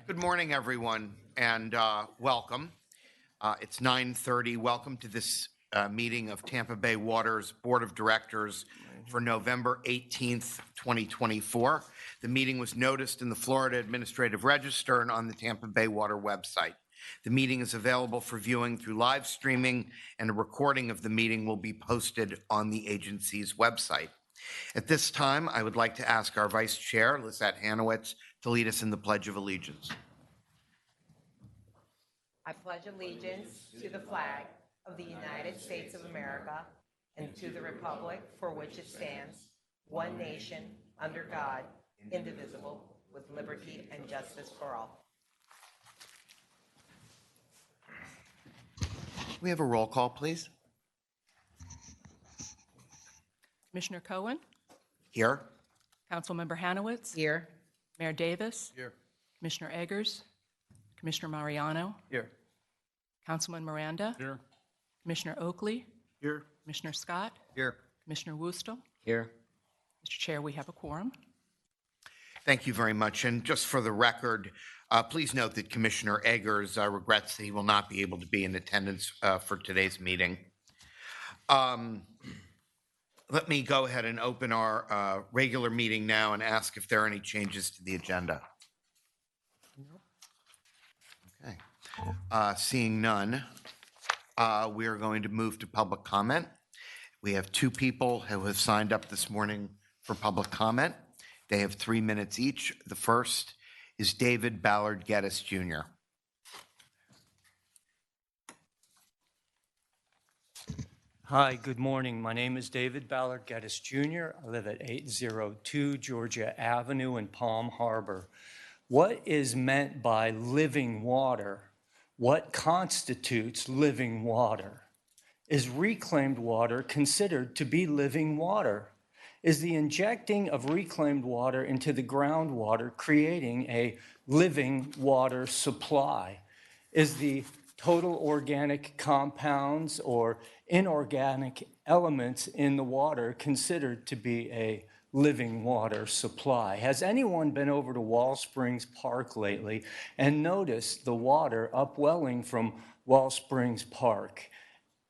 Good morning, everyone, and welcome. It's 9:30. Welcome to this meeting of Tampa Bay Water's Board of Directors for November 18th, 2024. The meeting was noticed in the Florida Administrative Register and on the Tampa Bay Water website. The meeting is available for viewing through live streaming, and a recording of the meeting will be posted on the agency's website. At this time, I would like to ask our Vice Chair, Lizette Hanowitz, to lead us in the Pledge of Allegiance. I pledge allegiance to the flag of the United States of America and to the republic for which it stands, one nation, under God, indivisible, with liberty and justice for all. We have a roll call, please. Commissioner Cohen? Here. Councilmember Hanowitz? Here. Mayor Davis? Here. Commissioner Eggers? Commissioner Mariano? Here. Councilman Miranda? Here. Commissioner Oakley? Here. Commissioner Scott? Here. Commissioner Wustel? Here. Mr. Chair, we have a quorum. Thank you very much. And just for the record, please note that Commissioner Eggers regrets that he will not be able to be in attendance for today's meeting. Let me go ahead and open our regular meeting now and ask if there are any changes to the agenda. Okay. Seeing none, we are going to move to public comment. We have two people who have signed up this morning for public comment. They have 3 minutes each. The first is David Ballard Geddes, Jr. Hi, good morning. My name is David Ballard Geddes, Jr. I live at 802 Georgia Avenue in Palm Harbor. What is meant by living water? What constitutes living water? Is reclaimed water considered to be living water? Is the injecting of reclaimed water into the groundwater creating a living water supply? Is the total organic compounds or inorganic elements in the water considered to be a living water supply? Has anyone been over to Wall Springs Park lately and noticed the water upwelling from Wall Springs Park?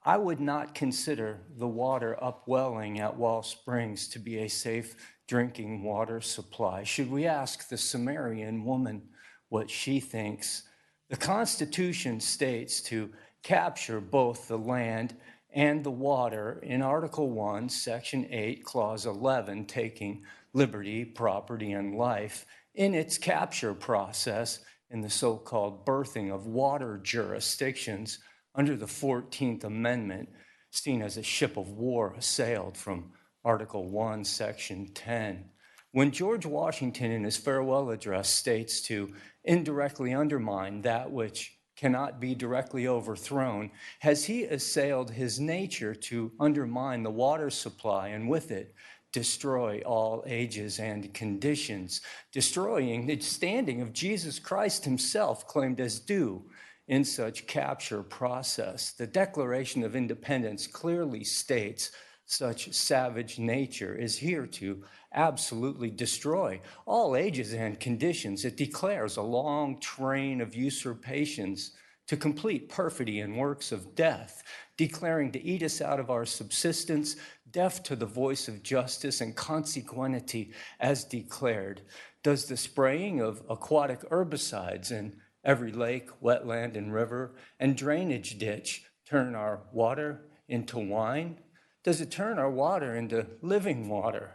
I would not consider the water upwelling at Wall Springs to be a safe drinking water supply. Should we ask the Sumerian woman what she thinks? The Constitution states to capture both the land and the water in Article 1, Section 8, Clause 11, taking liberty, property, and life in its capture process in the so-called birthing of water jurisdictions under the 14th Amendment, seen as a ship of war assailed from Article 1, Section 10. When George Washington in his farewell address states to indirectly undermine that which cannot be directly overthrown, has he assailed his nature to undermine the water supply and with it destroy all ages and conditions, destroying the standing of Jesus Christ himself claimed as due in such capture process? The Declaration of Independence clearly states such savage nature is here to absolutely destroy all ages and conditions. It declares a long train of usurpations to complete perfidy and works of death, declaring to eat us out of our subsistence, deaf to the voice of justice and consequentity as declared. Does the spraying of aquatic herbicides in every lake, wetland, and river and drainage ditch turn our water into wine? Does it turn our water into living water?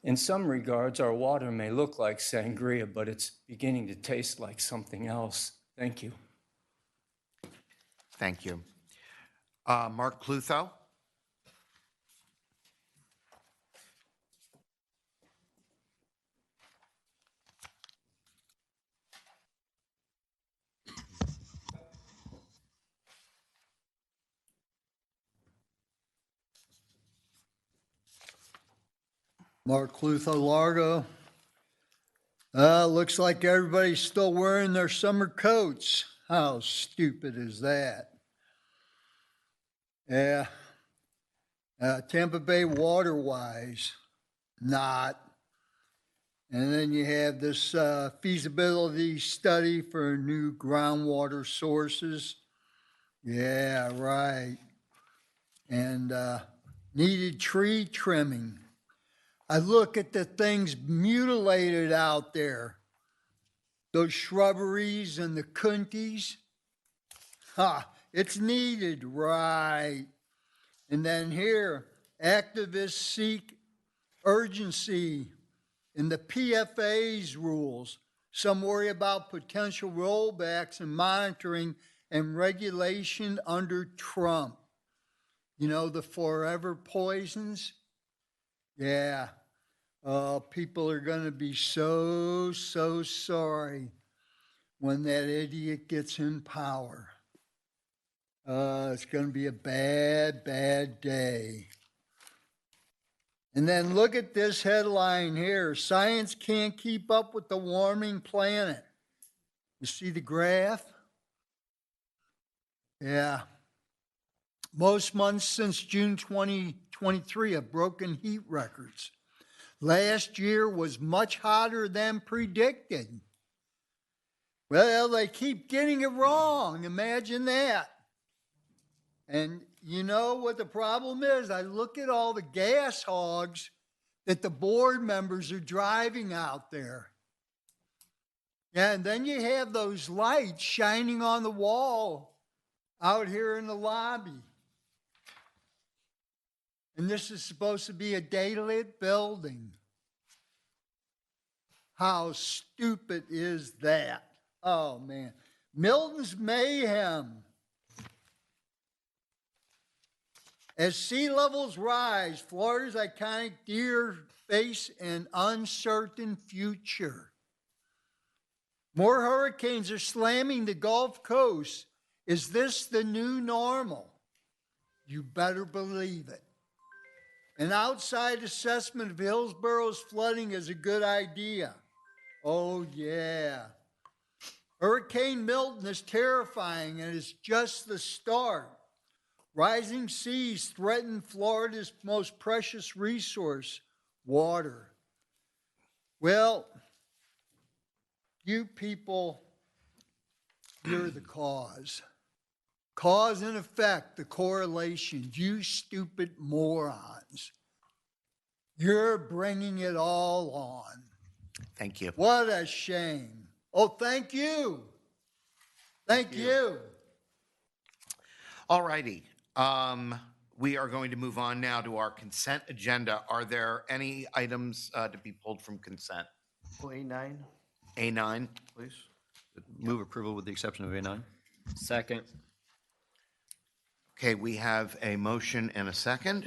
In some regards, our water may look like sangria, but it's beginning to taste like something else. Thank you. Thank you. Mark Klutho. Mark Klutho, Largo. Looks like everybody's still wearing their summer coats. How stupid is that? Yeah. Tampa Bay water-wise, not. And then you have this feasibility study for new groundwater sources. Yeah, right. And needed tree trimming. I look at the things mutilated out there. Those shrubberies and the kuntis. Ha, it's needed, right. And then here, activists seek urgency in the PFA's rules. Some worry about potential rollbacks in monitoring and regulation under Trump. You know, the forever poisons? Yeah. People are going to be so sorry when that idiot gets in power. It's going to be a bad day. And then look at this headline here. Science can't keep up with the warming planet. You see the graph? Yeah. Most months since June 2023 have broken heat records. Last year was much hotter than predicted. Well, they keep getting it wrong. Imagine that. And you know what the problem is? I look at all the gas hogs that the board members are driving out there. Yeah, and then you have those lights shining on the wall out here in the lobby. And this is supposed to be a daylit building. How stupid is that? Oh, man. Milton's mayhem. As sea levels rise, Florida's iconic deer face an uncertain future. More hurricanes are slamming the Gulf Coast. Is this the new normal? You better believe it. An outside assessment of Hillsborough's flooding is a good idea. Oh, yeah. Hurricane Milton is terrifying and it's just the start. Rising seas threaten Florida's most precious resource, water. Well, you people, you're the cause. Cause and effect, the correlation. You stupid morons. You're bringing it all on. Thank you. What a shame. Oh, thank you. Thank you. All righty. We are going to move on now to our consent agenda. Are there any items to be pulled from consent? A9, A9? please. Move approval with the exception of A9. Second. Okay, we have a motion and a second.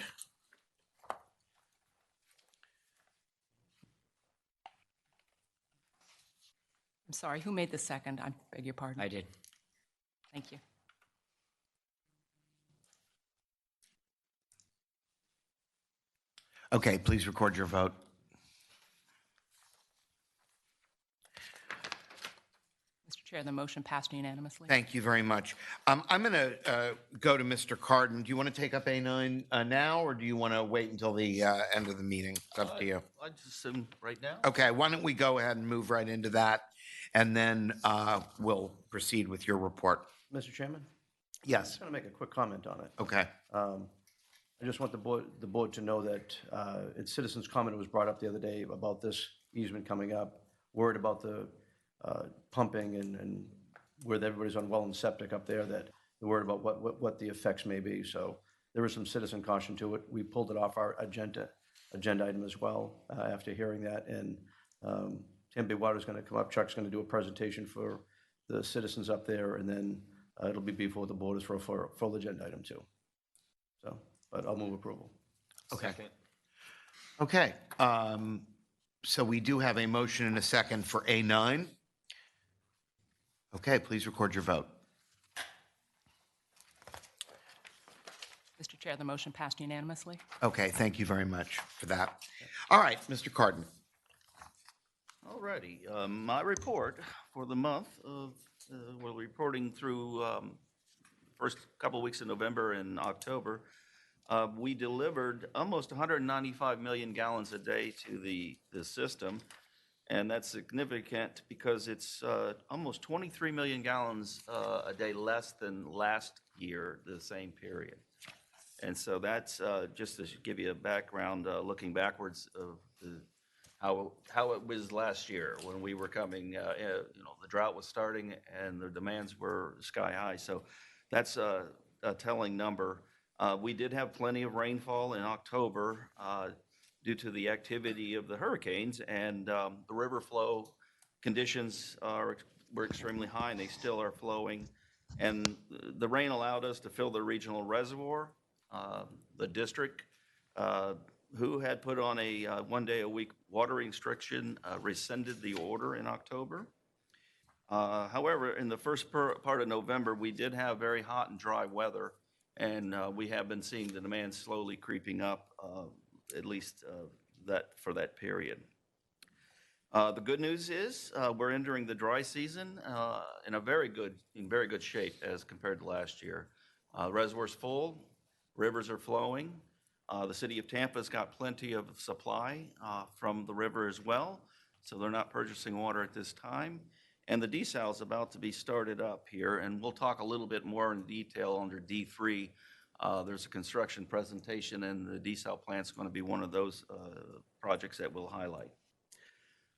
I'm sorry, who made the second? I beg your pardon. I did. Thank you. Okay, please record your vote. Mr. Chair, the motion passed unanimously. Thank you very much. I'm going to go to Mr. Carden. Do you want to take up A9 now, or do you want to wait until the end of the meeting? It's up to you. I just assume right now. Okay, why don't we go ahead and move right into that, and then we'll proceed with your report. Mr. Chairman, I'm Yes, just going to make a quick comment on it. okay. I just want the board to know that its citizens' comment was brought up the other day about this easement coming up, worried about the pumping and where everybody's on well and septic up there, that they're worried about what the effects may be. So there was some citizen caution to it. We pulled it off our agenda item as well after hearing that. And Tampa Bay Water is going to come up. Chuck's going to do a presentation for the citizens up there, and then it'll be before the board is for a full agenda item too. So, but I'll move approval. Okay. Okay. So we do have a motion and a second for A9. Okay, please record your vote. Mr. Chair, the motion passed unanimously. Okay, thank you very much for that. All right, Mr. Carden. All righty. My report for the month of, we're reporting through first couple of weeks of November and October. We delivered almost 195 million gallons a day to the system. And that's significant because it's almost 23 million gallons a day less than last year, the same period. And so that's just to give you a background, looking backwards of how it was last year when we were coming, the drought was starting and the demands were sky high. So that's a telling number. We did have plenty of rainfall in October due to the activity of the hurricanes, and the river flow conditions were extremely high, and they still are flowing. And the rain allowed us to fill the regional reservoir. The district, who had put on a one-day-a-week watering restriction, rescinded the order in October. However, in the first part of November, we did have very hot and dry weather, and we have been seeing the demand slowly creeping up, at least for that period. The good news is we're entering the dry season in very good shape as compared to last year. Reservoir's full, rivers are flowing. The city of Tampa's got plenty of supply from the river as well, so they're not purchasing water at this time. And the desal is about to be started up here, and we'll talk a little bit more in detail under D3. There's a construction presentation, and the desal plant's going to be one of those projects that we'll highlight.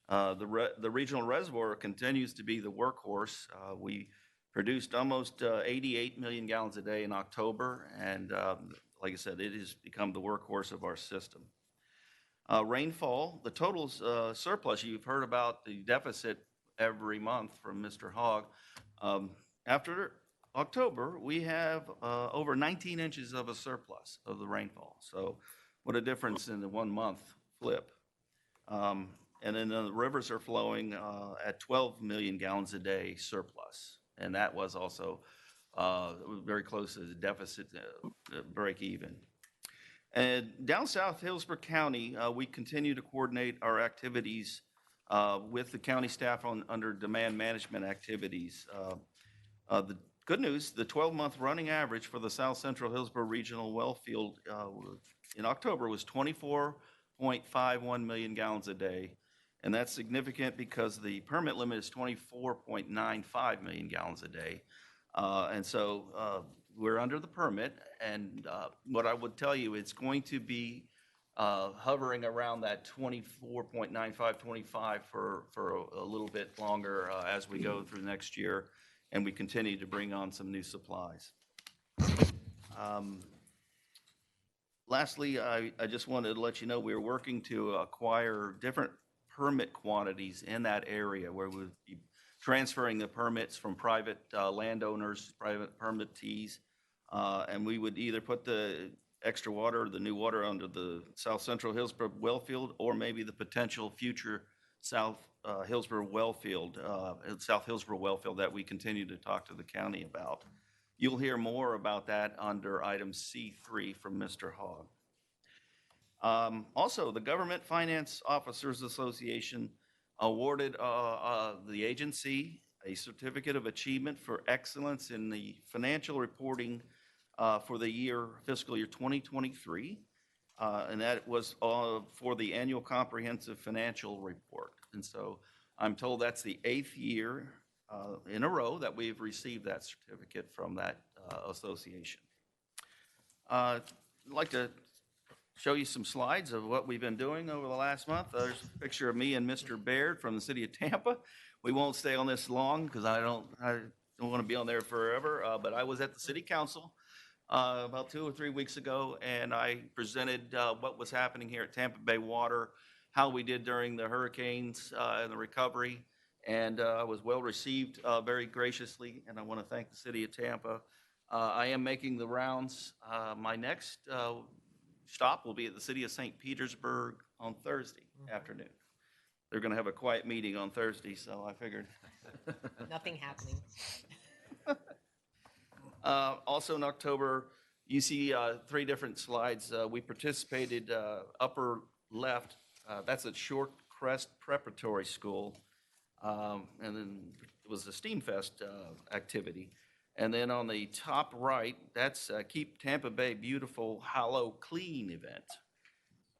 The regional reservoir continues to be the workhorse. We produced almost 88 million gallons a day in October, and like I said, it has become the workhorse of our system. Rainfall, the total surplus, you've heard about the deficit every month from Mr. Hogg. After October, we have over 19 inches of a surplus of the rainfall. So what a difference in the 1 month flip. And then the rivers are flowing at 12 million gallons a day surplus. And that was also very close to the deficit break even. And down south, Hillsborough County, we continue to coordinate our activities with the county staff under demand management activities. The good news, the 12-month running average for the South Central Hillsborough Regional Well Field in October was 24.51 million gallons a day. And that's significant because the permit limit is 24.95 million gallons a day. And so we're under the permit. And what I would tell you, it's going to be hovering around that 24.95, 25 for a little bit longer as we go through next year, and we continue to bring on some new supplies. Lastly, I just wanted to let you know we're working to acquire different permit quantities in that area where we'll be transferring the permits from private landowners, private permittees, and we would either put the extra water, the new water, under the South Central Hillsborough well field, or maybe the potential future South Hillsborough well field, South Hillsborough well field that we continue to talk to the county about. You'll hear more about that under item C3 from Mr. Hogg. Also, the Government Finance Officers Association awarded the agency a certificate of achievement for excellence in the financial reporting for the fiscal year 2023, and that was for the annual comprehensive financial report. And so I'm told that's the 8th year in a row that we've received that certificate from that association. I'd like to show you some slides of what we've been doing over the last month. There's a picture of me and Mr. Baird from the city of Tampa. We won't stay on this long because I don't want to be on there forever, but I was at the city council about 2 or 3 weeks ago, and I presented what was happening here at Tampa Bay Water, how we did during the hurricanes and the recovery, and I was well received very graciously, and I want to thank the city of Tampa. I am making the rounds. My next stop will be at the city of St. Petersburg on Thursday afternoon. They're going to have a quiet meeting on Thursday, so I figured. Nothing happening. Also in October, you see 3 different slides. We participated upper left. That's at Short Crest Preparatory School. And then it was a Steam Fest activity. And then on the top right, that's Keep Tampa Bay Beautiful, Hollow Clean event.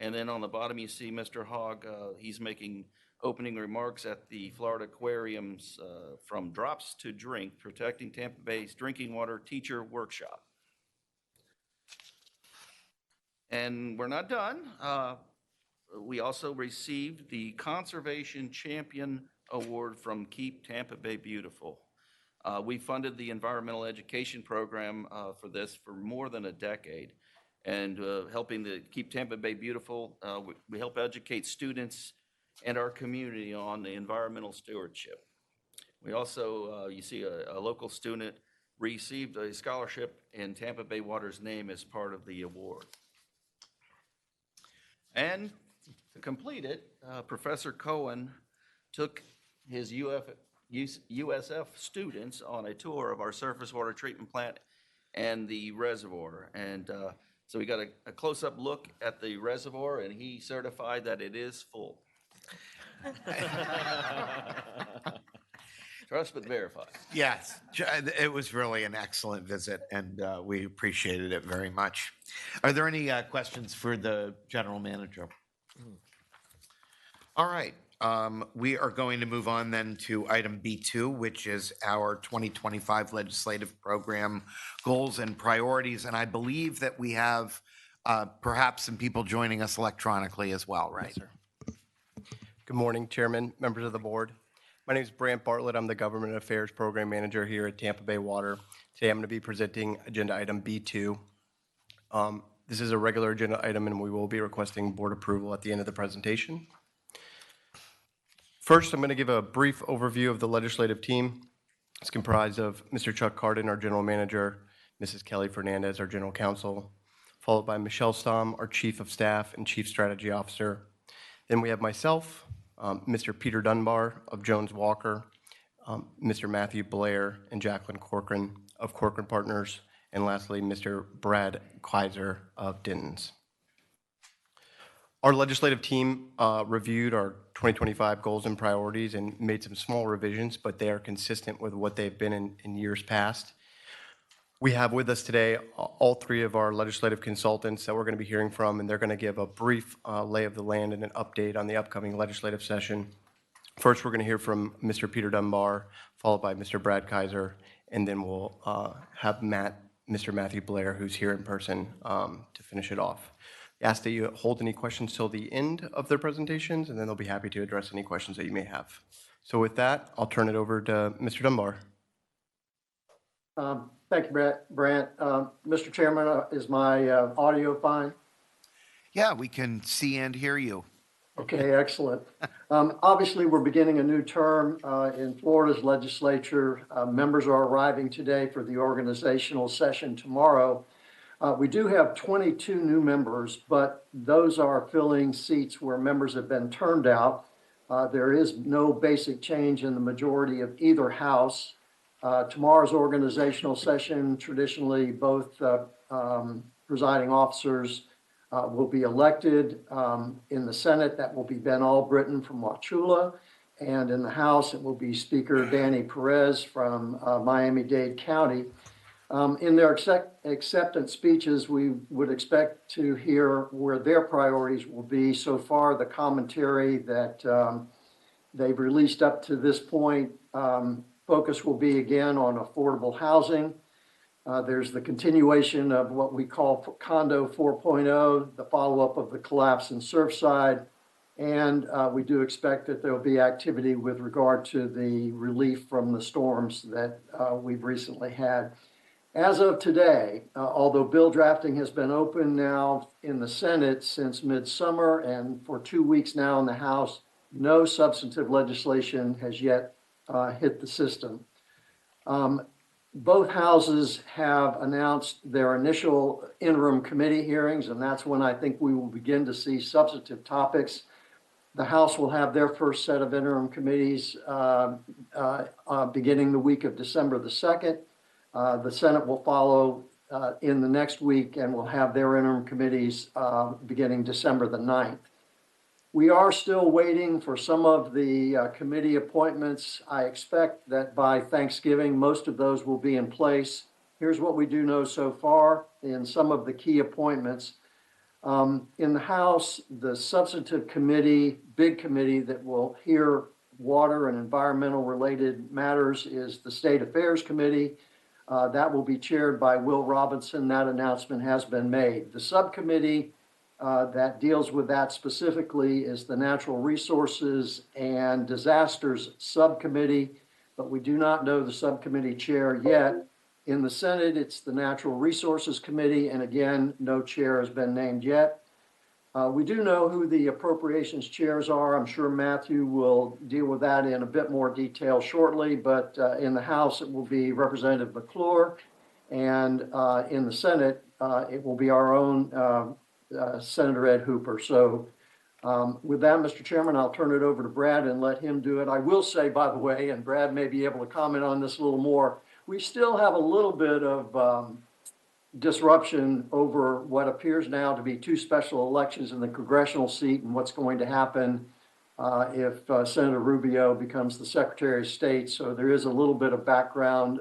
And then on the bottom, you see Mr. Hogg. He's making opening remarks at the Florida Aquarium's From Drops to Drink, Protecting Tampa Bay's Drinking Water Teacher Workshop. And we're not done. We also received the Conservation Champion Award from Keep Tampa Bay Beautiful. We funded the environmental education program for this for more than a decade, and helping to keep Tampa Bay beautiful. We help educate students and our community on the environmental stewardship. We also, you see a local student received a scholarship in Tampa Bay Water's name as part of the award. And to complete it, Professor Cohen took his USF students on a tour of our surface water treatment plant and the reservoir. And so we got a close-up look at the reservoir, and he certified that it is full. Trust but verify. Yes, it was really an excellent visit, and we appreciated it very much. Are there any questions for the general manager? All right, we are going to move on then to item B2, which is our 2025 legislative program goals and priorities. And I believe that we have perhaps some people joining us electronically as well, right? Yes, sir. Good morning, Chairman, members of the board. My name is Brant Bartlett. I'm the Government Affairs Program Manager here at Tampa Bay Water. Today I'm going to be presenting agenda item B2. This is a regular agenda item, and we will be requesting board approval at the end of the presentation. First, I'm going to give a brief overview of the legislative team. It's comprised of Mr. Chuck Cardin, our General Manager, Mrs. Kelly Fernandez, our General Counsel, followed by Michelle Stamm, our Chief of Staff and Chief Strategy Officer. Then we have myself, Mr. Peter Dunbar of Jones Walker, Mr. Matthew Blair and Jacqueline Corcoran of Corcoran Partners, and lastly, Mr. Brad Kaiser of Denton's. Our legislative team reviewed our 2025 goals and priorities and made some small revisions, but they are consistent with what they've been in years past. We have with us today all three of our legislative consultants that we're going to be hearing from, and they're going to give a brief lay of the land and an update on the upcoming legislative session. First, we're going to hear from Mr. Peter Dunbar, followed by Mr. Brad Kaiser, and then we'll have Mr. Matthew Blair, who's here in person, to finish it off. I ask that you hold any questions till the end of their presentations, and then they'll be happy to address any questions that you may have. So with that, I'll turn it over to Mr. Dunbar. Thank you, Brant. Mr. Chairman, is my audio fine? Yeah, we can see and hear you. Okay, excellent. Obviously, we're beginning a new term in Florida's legislature. Members are arriving today for the organizational session tomorrow. We do have 22 new members, but those are filling seats where members have been turned out. There is no basic change in the majority of either house. Tomorrow's organizational session, traditionally both presiding officers will be elected. In the Senate, that will be Ben Albritton from Wauchula, and in the House, it will be Speaker Danny Perez from Miami-Dade County. In their acceptance speeches, we would expect to hear where their priorities will be. So far, the commentary that they've released up to this point focus will be again on affordable housing. There's the continuation of what we call Condo 4.0, the follow-up of the collapse in Surfside, and we do expect that there will be activity with regard to the relief from the storms that we've recently had. As of today, although bill drafting has been open now in the Senate since midsummer and for 2 weeks now in the House, no substantive legislation has yet hit the system. Both houses have announced their initial interim committee hearings, and that's when I think we will begin to see substantive topics. The House will have their first set of interim committees beginning the week of December the 2nd. The Senate will follow in the next week and will have their interim committees beginning December the 9th. We are still waiting for some of the committee appointments. I expect that by Thanksgiving, most of those will be in place. Here's what we do know so far in some of the key appointments. In the House, the substantive committee, big committee that will hear water and environmental related matters is the State Affairs Committee. That will be chaired by Will Robinson. That announcement has been made. The subcommittee that deals with that specifically is the Natural Resources and Disasters Subcommittee, but we do not know the subcommittee chair yet. In the Senate, it's the Natural Resources Committee, and again, no chair has been named yet. We do know who the appropriations chairs are. I'm sure Matthew will deal with that in a bit more detail shortly, but in the House, it will be Representative McClure, and in the Senate, it will be our own Senator Ed Hooper. So with that, Mr. Chairman, I'll turn it over to Brad and let him do it. I will say, by the way, and Brad may be able to comment on this a little more, we still have a little bit of disruption over what appears now to be two special elections in the congressional seat and what's going to happen if Senator Rubio becomes the Secretary of State. So there is a little bit of background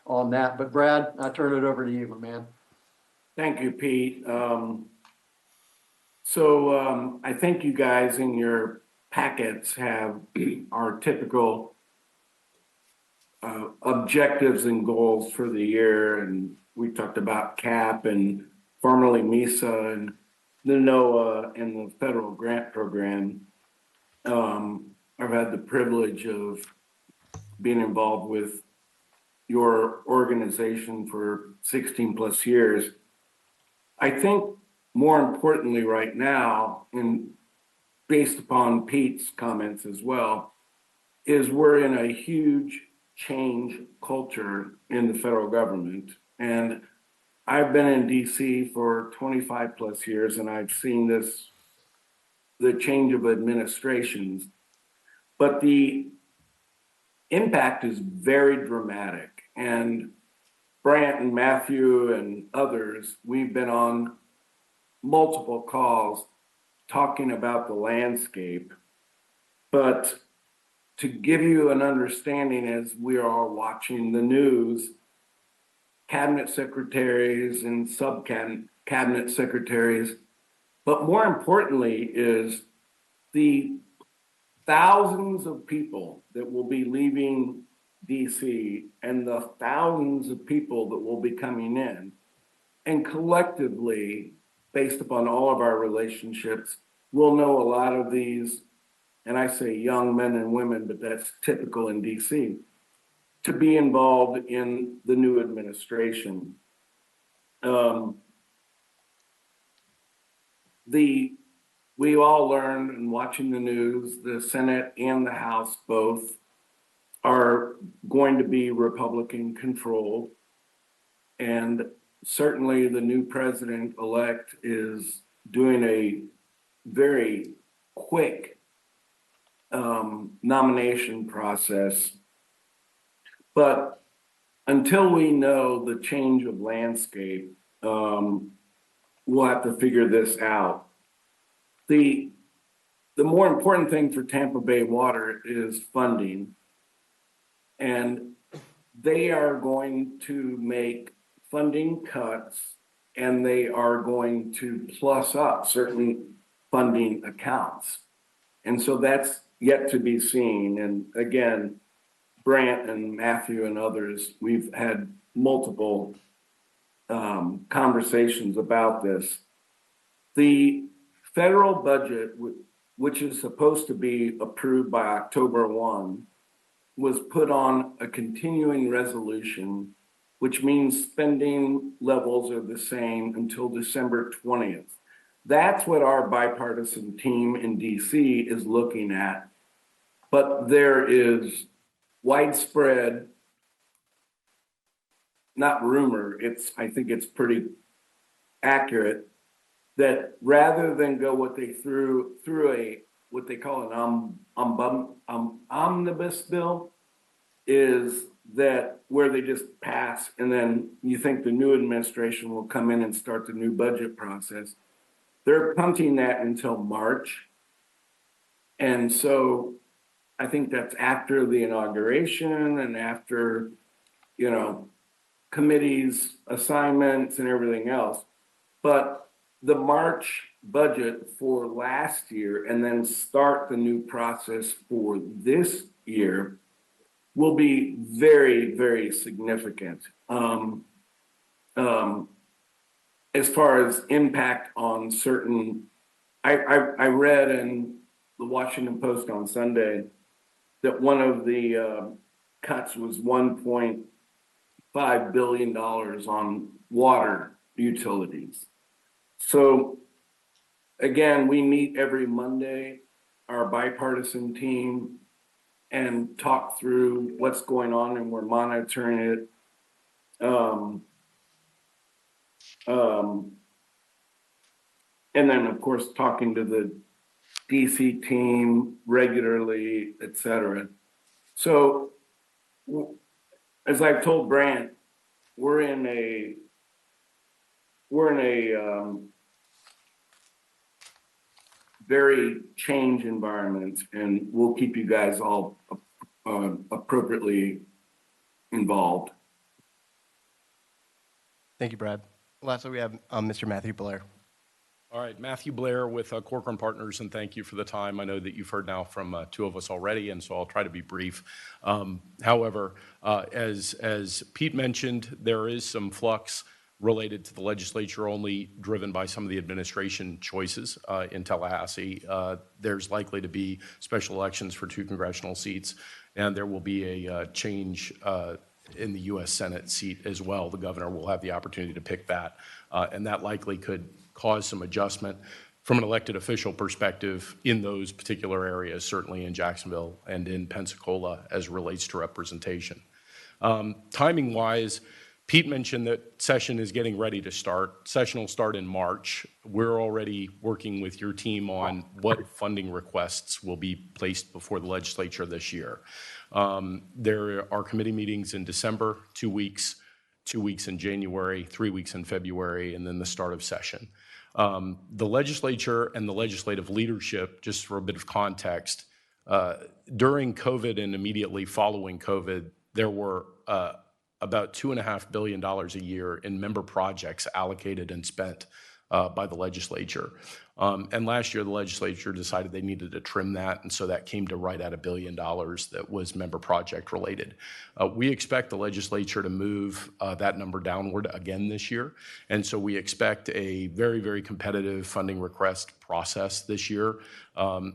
on that. But Brad, I turn it over to you, my man. Thank you, Pete. I think you guys in your packets have our typical objectives and goals for the year, and we talked about CAP and formerly MESA and the NOAA and the federal grant program. I've had the privilege of being involved with your organization for 16 plus years. I think more importantly right now, and based upon Pete's comments as well, is we're in a huge change culture in the federal government. And I've been in DC for 25 plus years, and I've seen the change of administrations, but the impact is very dramatic. And Brant and Matthew and others, we've been on multiple calls talking about the landscape, but to give you an understanding, as we are all watching the news, cabinet secretaries and sub-cabinet secretaries, but more importantly is the thousands of people that will be leaving DC and the thousands of people that will be coming in. And collectively, based upon all of our relationships, we'll know a lot of these, and I say young men and women, but that's typical in DC, to be involved in the new administration. We all learned in watching the news, the Senate and the House both are going to be Republican controlled. And certainly the new president-elect is doing a very quick nomination process. But until we know the change of landscape, we'll have to figure this out. The more important thing for Tampa Bay Water is funding. And they are going to make funding cuts, and they are going to plus up certain funding accounts. And so that's yet to be seen. And again, Brant and Matthew and others, we've had multiple conversations about this. The federal budget, which is supposed to be approved by October 1, was put on a continuing resolution, which means spending levels are the same until December 20th. That's what our bipartisan team in DC is looking at. But there is widespread, not rumor, I think it's pretty accurate, that rather than go what they through what they call an omnibus bill, is that where they just pass and then you think the new administration will come in and start the new budget process. They're punting that until March. And so I think that's after the inauguration and after, committees, assignments and everything else. But the March budget for last year and then start the new process for this year will be very, very significant. As far as impact on certain, I read in the Washington Post on Sunday that one of the cuts was $1.5 billion on water utilities. So again, we meet every Monday, our bipartisan team, and talk through what's going on, and we're monitoring it. And then, of course, talking to the DC team regularly, et cetera. So, as I've told Brant, we're in a very change environment, and we'll keep you guys all appropriately involved. Thank you, Brad. Lastly, we have Mr. Matthew Blair. All right, Matthew Blair with Corcoran Partners, and thank you for the time. I know that you've heard now from two of us already, and so I'll try to be brief. However, as Pete mentioned, there is some flux related to the legislature only driven by some of the administration choices in Tallahassee. There's likely to be special elections for 2 congressional seats, and there will be a change in the U.S. Senate seat as well. The governor will have the opportunity to pick that, and that likely could cause some adjustment from an elected official perspective in those particular areas, certainly in Jacksonville and in Pensacola as relates to representation. Timing-wise, Pete mentioned that session is getting ready to start. Session will start in March. We're already working with your team on what funding requests will be placed before the legislature this year. There are committee meetings in December, 2 weeks, 2 weeks in January, 3 weeks in February, and then the start of session. The legislature and the legislative leadership, just for a bit of context, during COVID and immediately following COVID, there were about $2.5 billion a year in member projects allocated and spent by the legislature. And last year, the legislature decided they needed to trim that, and so that came to right at $1 billion that was member project related. We expect the legislature to move that number downward again this year, and so we expect a very, very competitive funding request process this year.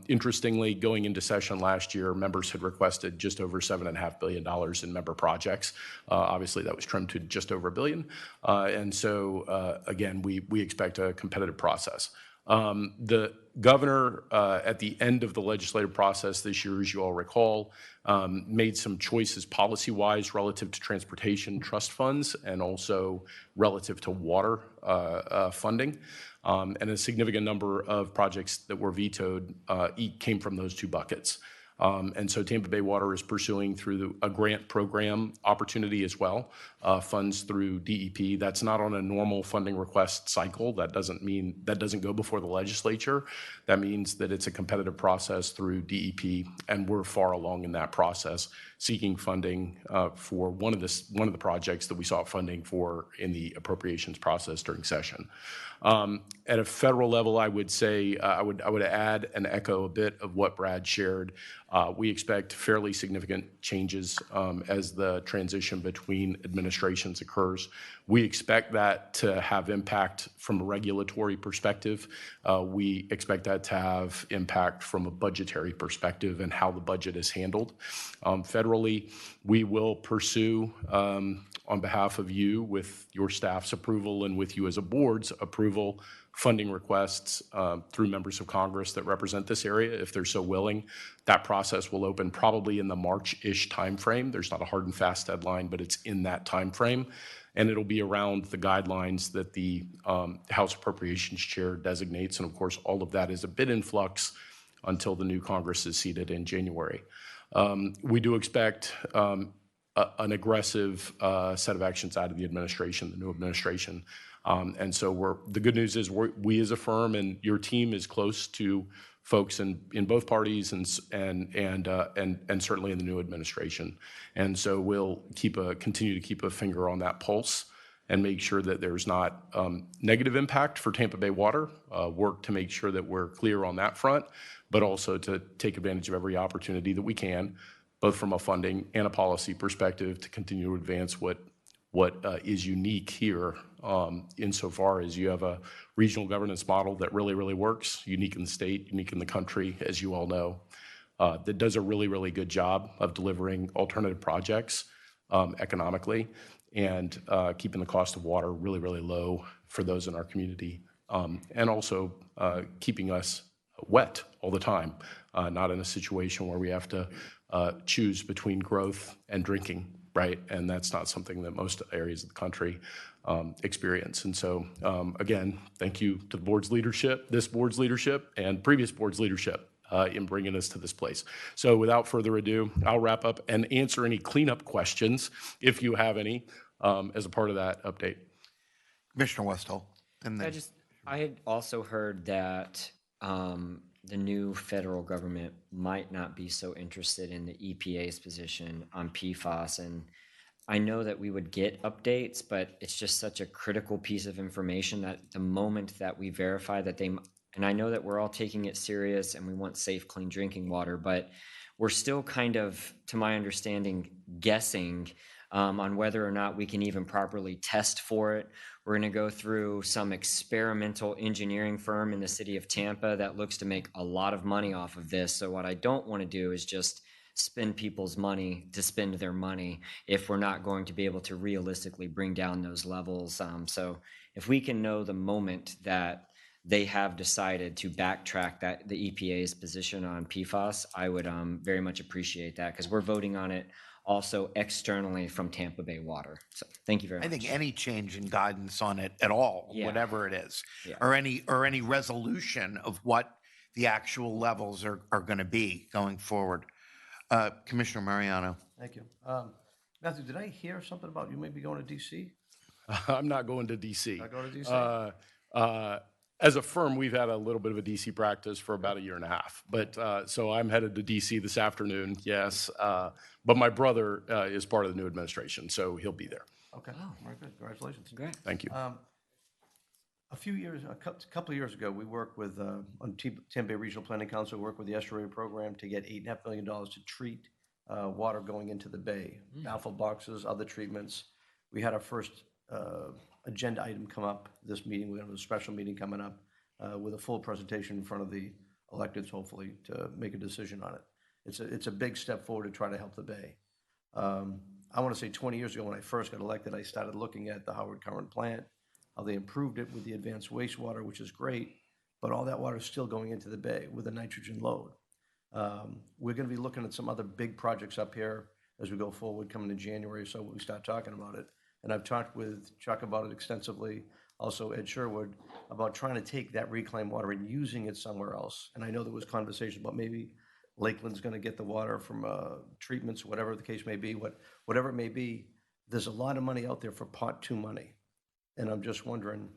Interestingly, going into session last year, members had requested just over $7.5 billion in member projects. Obviously, that was trimmed to just over $1 billion, and so again, we expect a competitive process. The governor, at the end of the legislative process this year, as you all recall, made some choices policy-wise relative to transportation trust funds and also relative to water funding. And a significant number of projects that were vetoed came from those 2 buckets. And so Tampa Bay Water is pursuing through a grant program opportunity as well, funds through DEP. That's not on a normal funding request cycle. That doesn't go before the legislature. That means that it's a competitive process through DEP, and we're far along in that process, seeking funding for one of the projects that we sought funding for in the appropriations process during session. At a federal level, I would say I would add and echo a bit of what Brad shared. We expect fairly significant changes as the transition between administrations occurs. We expect that to have impact from a regulatory perspective. We expect that to have impact from a budgetary perspective and how the budget is handled. Federally, we will pursue on behalf of you with your staff's approval and with you as a board's approval, funding requests through members of Congress that represent this area, if they're so willing. That process will open probably in the March-ish timeframe. There's not a hard and fast deadline, but it's in that timeframe. And it'll be around the guidelines that the House Appropriations Chair designates. And of course, all of that is a bit in flux until the new Congress is seated in January. We do expect an aggressive set of actions out of the administration, the new administration. And so the good news is we as a firm and your team is close to folks in both parties and certainly in the new administration. And so we'll continue to keep a finger on that pulse and make sure that there's not negative impact for Tampa Bay Water, work to make sure that we're clear on that front, but also to take advantage of every opportunity that we can, both from a funding and a policy perspective, to continue to advance what is unique here, insofar as you have a regional governance model that really, really works, unique in the state, unique in the country, as you all know, that does a really, really good job of delivering alternative projects economically and keeping the cost of water really, really low for those in our community, and also keeping us wet all the time, not in a situation where we have to choose between growth and drinking, right? And that's not something that most areas of the country experience. And so, again, thank you to the board's leadership, this board's leadership, and previous board's leadership in bringing us to this place. So without further ado, I'll wrap up and answer any cleanup questions, if you have any, as a part of that update. Commissioner Westall. And then I had also heard that the new federal government might not be so interested in the EPA's position on PFAS. And I know that we would get updates, but it's just such a critical piece of information that the moment that we verify that they, and I know that we're all taking it serious and we want safe, clean drinking water, but we're still kind of, to my understanding, guessing on whether or not we can even properly test for it. We're going to go through some experimental engineering firm in the city of Tampa that looks to make a lot of money off of this. So what I don't want to do is just spend people's money to spend their money if we're not going to be able to realistically bring down those levels. So if we can know the moment that they have decided to backtrack that the EPA's position on PFAS, I would very much appreciate that, because we're voting on it also externally from Tampa Bay Water. So thank you very much. I think any change in guidance on it at all, Yeah. whatever it is, Yeah. or any resolution of what the actual levels are going to be going forward. Commissioner Mariano. Thank you. Matthew, did I hear something about you maybe going to DC? I'm not going to DC. Not going to DC? As a firm, we've had a little bit of a DC practice for about a year and a half. But so I'm headed to DC this afternoon, yes. But my brother is part of the new administration, so he'll be there. Okay, very good. Congratulations. Congrats. Thank you. A couple of years ago, we worked with, on Tampa Bay Regional Planning Council, worked with the estuary program to get $8.5 million to treat water going into the bay, baffle boxes, other treatments. We had our first agenda item come up this meeting. We have a special meeting coming up with a full presentation in front of the electeds, hopefully, to make a decision on it. It's a big step forward to try to help the bay. I want to say 20 years ago when I first got elected, I started looking at the Howard Current plant, how they improved it with the advanced wastewater, which is great, but all that water is still going into the bay with a nitrogen load. We're going to be looking at some other big projects up here as we go forward coming in January, so we start talking about it. And I've talked with Chuck about it extensively, also Ed Sherwood, about trying to take that reclaimed water and using it somewhere else. And I know there was conversation about maybe Lakeland's going to get the water from treatments, whatever the case may be, whatever it may be. There's a lot of money out there for Part 2 money. And I'm just wondering,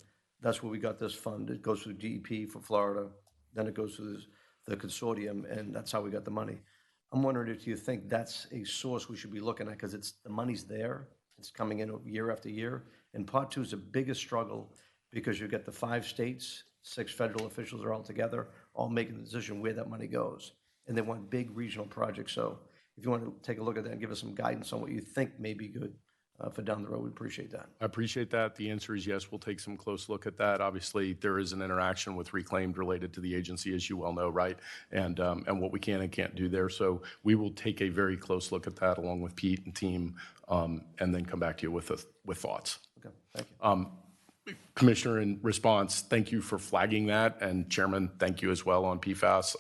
that's where we got this fund. It goes through DEP for Florida, then it goes through the consortium, and that's how we got the money. I'm wondering if you think that's a source we should be looking at, because the money's there. It's coming in year after year. And Part 2 is the biggest struggle because you get the 5 states, 6 federal officials are all together, all making the decision where that money goes. And they want big regional projects. So if you want to take a look at that and give us some guidance on what you think may be good for down the road, we appreciate that. I appreciate that. The answer is yes, we'll take some close look at that. Obviously, there is an interaction with Reclaimed related to the agency, as you well know, right? And what we can and can't do there. So we will take a very close look at that along with Pete and team, and then come back to you with thoughts. Okay, thank you. Commissioner, in response, thank you for flagging that, and Chairman, thank you as well on PFAS.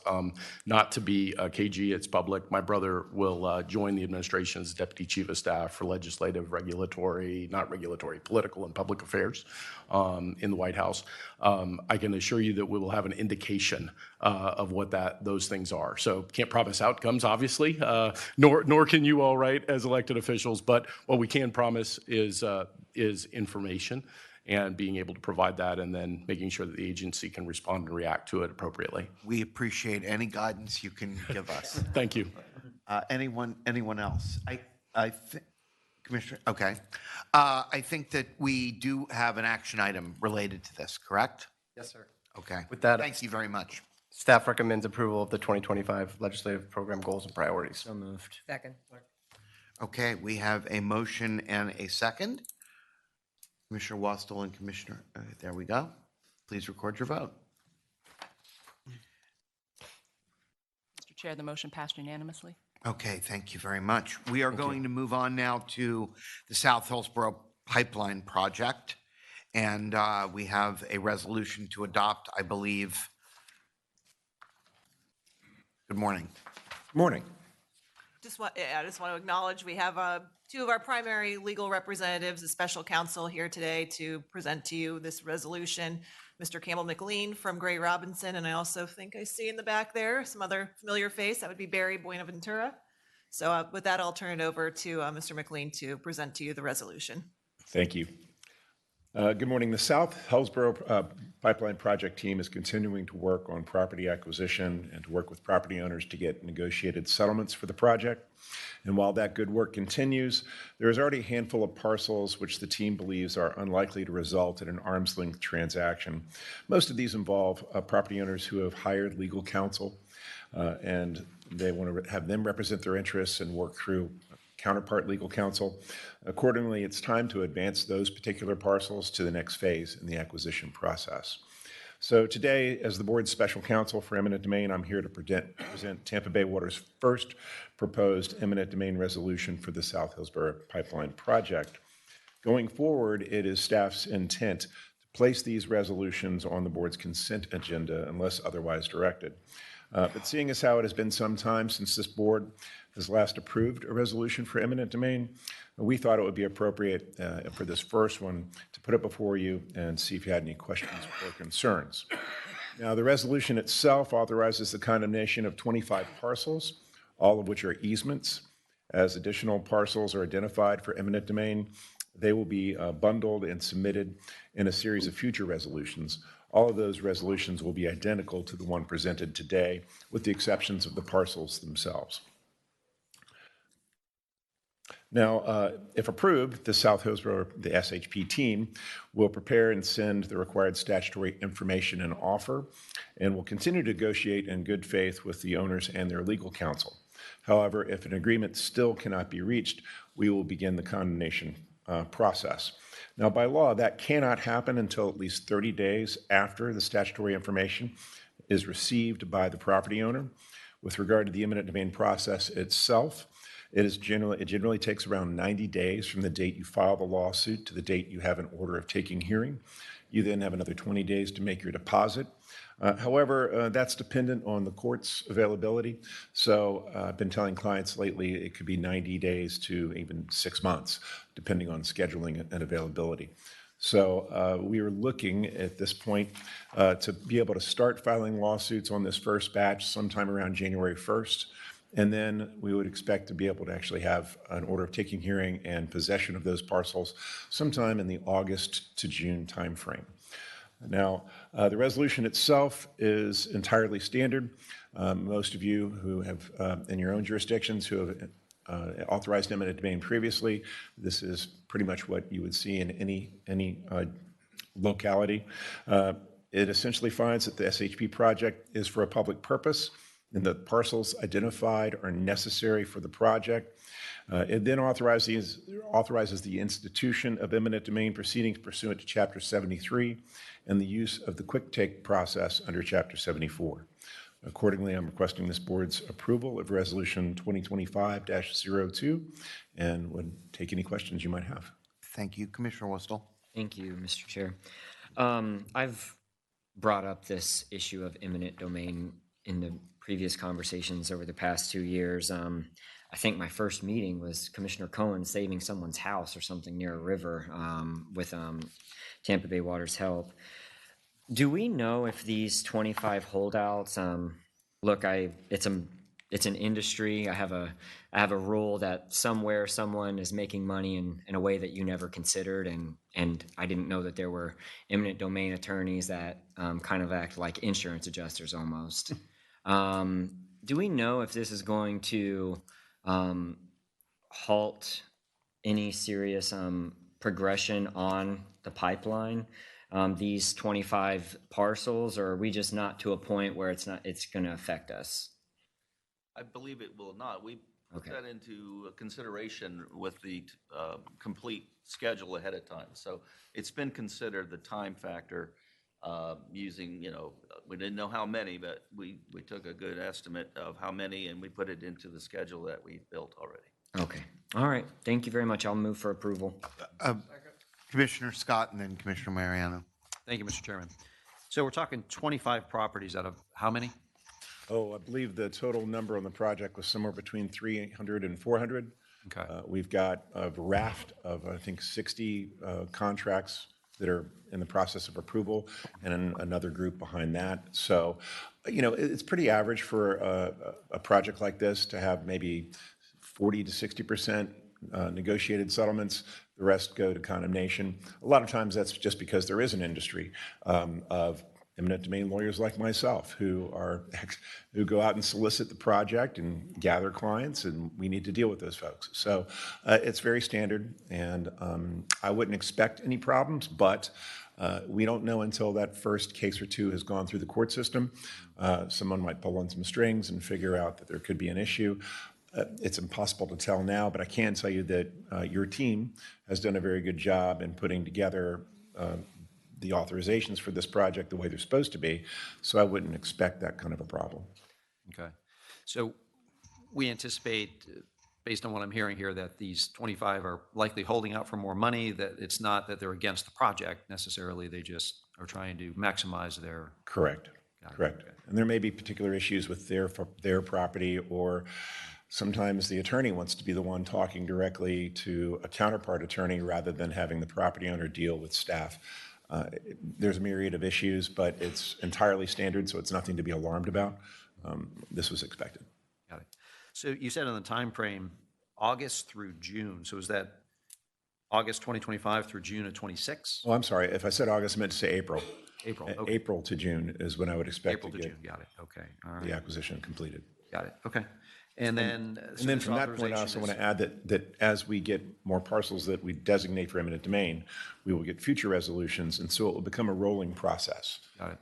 Not to be KG, it's public. My brother will join the administration as Deputy Chief of Staff for legislative, regulatory, not regulatory, political and public affairs in the White House. I can assure you that we will have an indication of what those things are. So can't promise outcomes, obviously, nor can you all, right, as elected officials. But what we can promise is information, and being able to provide that, and then making sure that the agency can respond and react to it appropriately. We appreciate any guidance you can give us. Thank you. Anyone else? Commissioner, okay. I think that we do have an action item related to this, correct? Yes, sir. Okay. With that- Thank you very much. Staff recommends approval of the 2025 legislative program goals and priorities. So moved. Second. Okay, we have a motion and a second. Commissioner Wastel and Commissioner, there we go. Please record your vote. Mr. Chair, the motion passed unanimously. Okay, thank you very much. We are going to move on now to the South Hillsborough Pipeline Project. And we have a resolution to adopt, I believe. Good morning. Morning. I just want to acknowledge we have two of our primary legal representatives, the special counsel here today to present to you this resolution. Mr. Campbell McLean from Gray Robinson, and I also think I see in the back there some other familiar face. That would be Barry Buenaventura. So with that, I'll turn it over to Mr. McLean to present to you the resolution. Thank you. Good morning. The South Hillsborough Pipeline Project team is continuing to work on property acquisition and to work with property owners to get negotiated settlements for the project. And while that good work continues, there is already a handful of parcels which the team believes are unlikely to result in an arm's length transaction. Most of these involve property owners who have hired legal counsel and they want to have them represent their interests and work through counterpart legal counsel. Accordingly, it's time to advance those particular parcels to the next phase in the acquisition process. So today, as the board's special counsel for eminent domain, I'm here to present Tampa Bay Water's first proposed eminent domain resolution for the South Hillsborough Pipeline Project. Going forward, it is staff's intent to place these resolutions on the board's consent agenda unless otherwise directed. But seeing as how it has been some time since this board has last approved a resolution for eminent domain, we thought it would be appropriate for this first one to put it before you and see if you had any questions or concerns. Now, the resolution itself authorizes the condemnation of 25 parcels, all of which are easements. As additional parcels are identified for eminent domain, they will be bundled and submitted in a series of future resolutions. All of those resolutions will be identical to the one presented today, with the exceptions of the parcels themselves. Now, if approved, the South Hillsborough, the SHP team, will prepare and send the required statutory information and offer, and will continue to negotiate in good faith with the owners and their legal counsel. However, if an agreement still cannot be reached, we will begin the condemnation process. Now, by law, that cannot happen until at least 30 days after the statutory information is received by the property owner. With regard to the eminent domain process itself, it generally takes around 90 days from the date you file the lawsuit to the date you have an order of taking hearing. You then have another 20 days to make your deposit. However, that's dependent on the court's availability. So I've been telling clients lately it could be 90 days to even 6 months, depending on scheduling and availability. So we are looking at this point to be able to start filing lawsuits on this first batch sometime around January 1st. And then we would expect to be able to actually have an order of taking hearing and possession of those parcels sometime in the August to June timeframe. Now, the resolution itself is entirely standard. Most of you who have, in your own jurisdictions, who have authorized eminent domain previously, this is pretty much what you would see in any locality. It essentially finds that the SHP project is for a public purpose and the parcels identified are necessary for the project. It then authorizes the institution of eminent domain proceedings pursuant to Chapter 73 and the use of the quick take process under Chapter 74. Accordingly, I'm requesting this board's approval of Resolution 2025-02 and would take any questions you might have. Thank you, Commissioner Wastel. Thank you, Mr. Chair. I've brought up this issue of eminent domain in the previous conversations over the past 2 years. I think my first meeting was Commissioner Cohen saving someone's house or something near a river with Tampa Bay Water's help. Do we know if these 25 holdouts, look, it's an industry. I have a rule that somewhere someone is making money in a way that you never considered, and I didn't know that there were eminent domain attorneys that kind of act like insurance adjusters almost. Do we know if this is going to halt any serious progression on the pipeline, these 25 parcels, or are we just not to a point where it's going to affect us? I believe it will not. We put Okay. that into consideration with the complete schedule ahead of time. So it's been considered, the time factor, using, we didn't know how many, but we took a good estimate of how many, and we put it into the schedule that we built already. Okay. All right. Thank you very much. I'll move for approval. Commissioner Scott and then Commissioner Mariano. Thank you, Mr. Chairman. So we're talking 25 properties out of how many? Oh, I believe the total number on the project was somewhere between 300 and 400. Okay. We've got a raft of, I think, 60 contracts that are in the process of approval, and another group behind that. So, it's pretty average for a project like this to have maybe 40 to 60% negotiated settlements. The rest go to condemnation. A lot of times that's just because there is an industry of eminent domain lawyers like myself who go out and solicit the project and gather clients, and we need to deal with those folks. So it's very standard, and I wouldn't expect any problems, but we don't know until that first case or two has gone through the court system. Someone might pull on some strings and figure out that there could be an issue. It's impossible to tell now, but I can tell you that your team has done a very good job in putting together the authorizations for this project the way they're supposed to be, so I wouldn't expect that kind of a problem. Okay. So we anticipate, based on what I'm hearing here, that these 25 are likely holding out for more money, that it's not that they're against the project necessarily, they just are trying to maximize their... Correct. Correct. And there may be particular issues with their property, or sometimes the attorney wants to be the one talking directly to a counterpart attorney rather than having the property owner deal with staff. There's a myriad of issues, but it's entirely standard, so it's nothing to be alarmed about. This was expected. Got it. So you said on the time frame, August through June. So is that August 2025 through June of 26? Oh, I'm sorry. If I said August, I meant to say April. April. Okay. April to June is when I would expect April to to June. get Got it. Okay. All right. the acquisition completed. Got it. Okay. And then, From that point, I also want to add that as we get more parcels that we designate for eminent domain, we will get future resolutions, and so it will become a rolling process. Got it.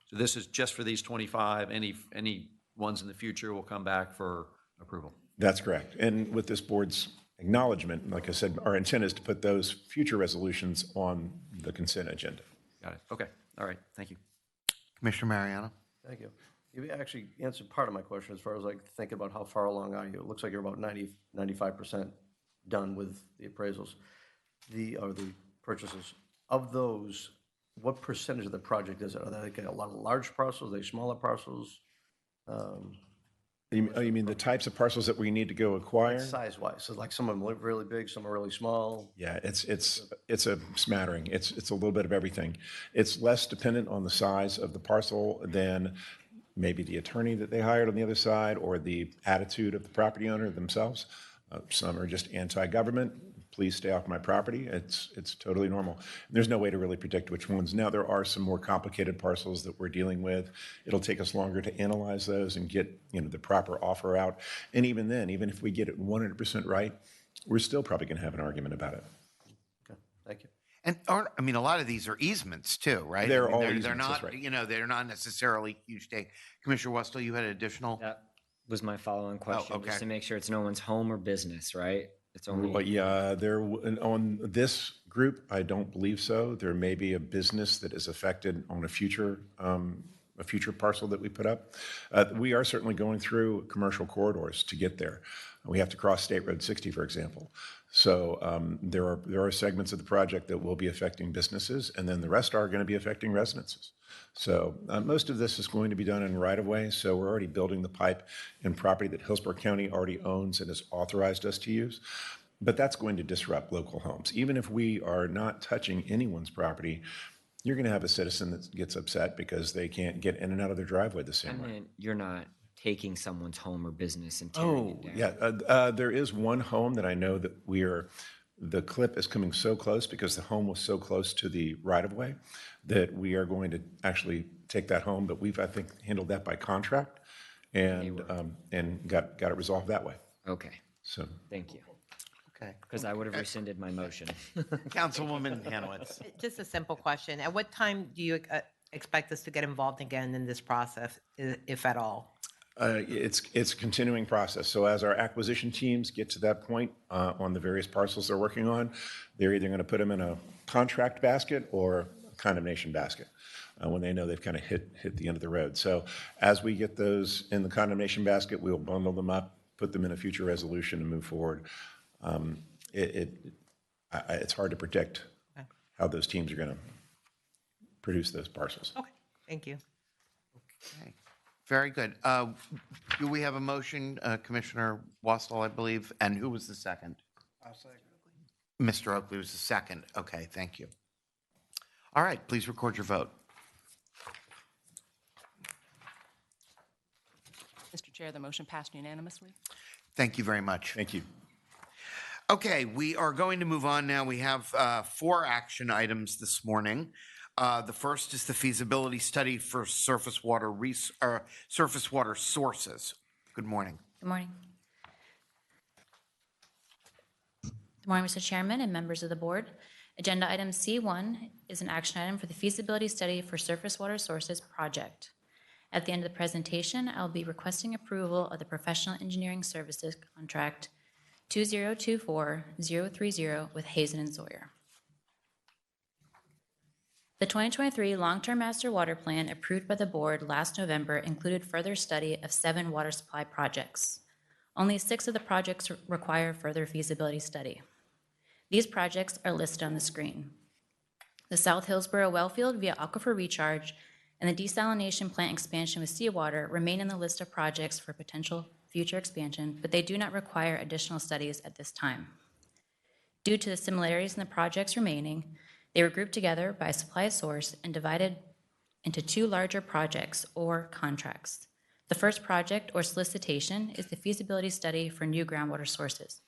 So this is just for these 25. Any ones in the future will come back for approval. That's correct. And with this board's acknowledgement, like I said, our intent is to put those future resolutions on the consent agenda. Got it. Okay. All right. Thank you. Commissioner Mariano. Thank you. You actually answered part of my question as far as like thinking about how far along are you. It looks like you're about 95% done with the appraisals, or the purchases. Of those, what percentage of the project is it? Are they like a lot of large parcels? Are they smaller parcels? You mean the types of parcels that we need to go acquire? Size-wise, so like some of them look really big, some are really small. Yeah, it's a smattering. It's a little bit of everything. It's less dependent on the size of the parcel than maybe the attorney that they hired on the other side, or the attitude of the property owner themselves. Some are just anti-government. Please stay off my property. It's totally normal. There's no way to really predict which ones. Now, there are some more complicated parcels that we're dealing with. It'll take us longer to analyze those and get the proper offer out. And even then, even if we get it 100% right, we're still probably going to have an argument about it. Okay, thank you. And a lot of these are easements too, right? They're all they're easements, not, that's right. they're not necessarily huge stake. Commissioner Westel, you had an additional? That was my follow-on question, okay. just to make sure it's no one's home or business, right? It's only. But yeah, on this group, I don't believe so. There may be a business that is affected on a future parcel that we put up. We are certainly going through commercial corridors to get there. We have to cross State Road 60, for example. So there are segments of the project that will be affecting businesses, and then the rest are going to be affecting residences. So most of this is going to be done in right-of-way, so we're already building the pipe in property that Hillsborough County already owns and has authorized us to use. But that's going to disrupt local homes. Even if we are not touching anyone's property, you're going to have a citizen that gets upset because they can't get in and out of their driveway the same way. You're not taking someone's home or business and tearing it down. Yeah, there is one home that I know that the clip is coming so close because the home was so close to the right-of-way that we are going to actually take that home, but we've, I think, handled that by contract and got it resolved that way. Okay. So. Thank you. Okay. because I would have rescinded my motion. Councilwoman Hanowitz. Just a simple question. At what time do you expect us to get involved again in this process, if at all? It's a continuing process. So as our acquisition teams get to that point on the various parcels they're working on, they're either going to put them in a contract basket or a condemnation basket when they know they've kind of hit the end of the road. So as we get those in the condemnation basket, we'll bundle them up, put them in a future resolution and move forward. It's hard to predict how those teams are going to produce those parcels. Okay, thank you. Okay. Very good. Do we have a motion, Commissioner Wassel, I believe? And who was the second? Mr. Oakley was the second. Okay, thank you. All right, please record your vote. Mr. Chair, the motion passed unanimously. Thank you very much. Thank you. Okay, we are going to move on now. We have 4 action items this morning. The first is the feasibility study for surface water sources. Good morning. Good morning. Good morning, Mr. Chairman and members of the board. Agenda item C1 is an action item for the feasibility study for surface water sources project. At the end of the presentation, I'll be requesting approval of the professional engineering services contract 2024030 with Hazen and Sawyer. The 2023 Long-Term Master Water Plan approved by the board last November included further study of 7 water supply projects. Only 6 of the projects require further feasibility study. These projects are listed on the screen. The South Hillsborough Wellfield via aquifer recharge and the desalination plant expansion with seawater remain in the list of projects for potential future expansion, but they do not require additional studies at this time. Due to the similarities in the projects remaining, they were grouped together by supply source and divided into 2 larger projects or contracts. The first project or solicitation is the feasibility study for new groundwater sources,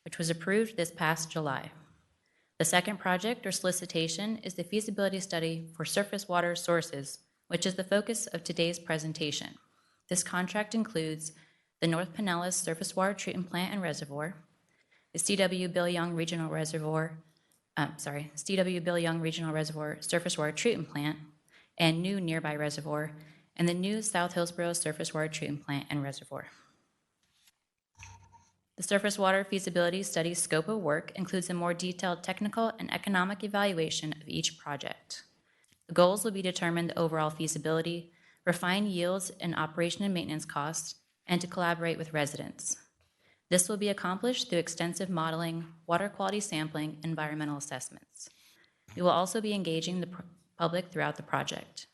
which was approved this past July. The second project or solicitation is the feasibility study for surface water sources, which is the focus of today's presentation. This contract includes the North Pinellas Surface Water Treatment Plant and Reservoir, the C.W. Bill Young Regional Reservoir Surface Water Treatment Plant and new nearby reservoir, and the new South Hillsborough Surface Water Treatment Plant and Reservoir. The surface water feasibility study scope of work includes a more detailed technical and economic evaluation of each project. The goals will be to determine the overall feasibility, refine yields and operation and maintenance costs, and to collaborate with residents. This will be accomplished through extensive modeling, water quality sampling, and environmental assessments. We will also be engaging the public throughout the project.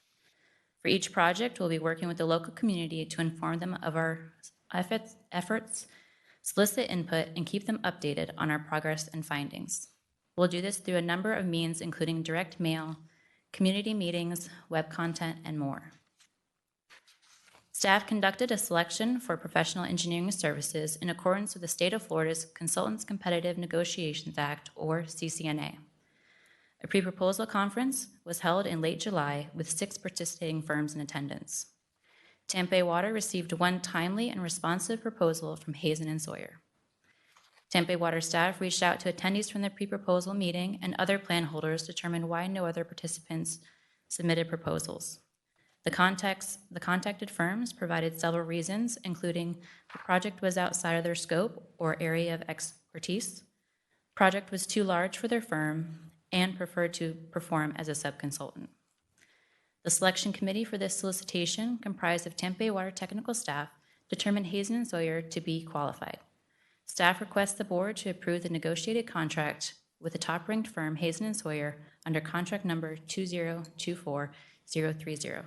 For each project, we'll be working with the local community to inform them of our efforts, solicit input, and keep them updated on our progress and findings. We'll do this through a number of means, including direct mail, community meetings, web content, and more. Staff conducted a selection for professional engineering services in accordance with the State of Florida's Consultants Competitive Negotiations Act, or CCNA. A pre-proposal conference was held in late July with 6 participating firms in attendance. Tampa Bay Water received 1 timely and responsive proposal from Hazen and Sawyer. Tampa Bay Water staff reached out to attendees from the pre-proposal meeting, and other plan holders determined why no other participants submitted proposals. The contacted firms provided several reasons, including the project was outside of their scope or area of expertise, project was too large for their firm, and preferred to perform as a subconsultant. The selection committee for this solicitation, comprised of Tampa Bay Water technical staff, determined Hazen and Sawyer to be qualified. Staff requests the board to approve the negotiated contract with the top-ranked firm, Hazen and Sawyer, under contract number 2024030.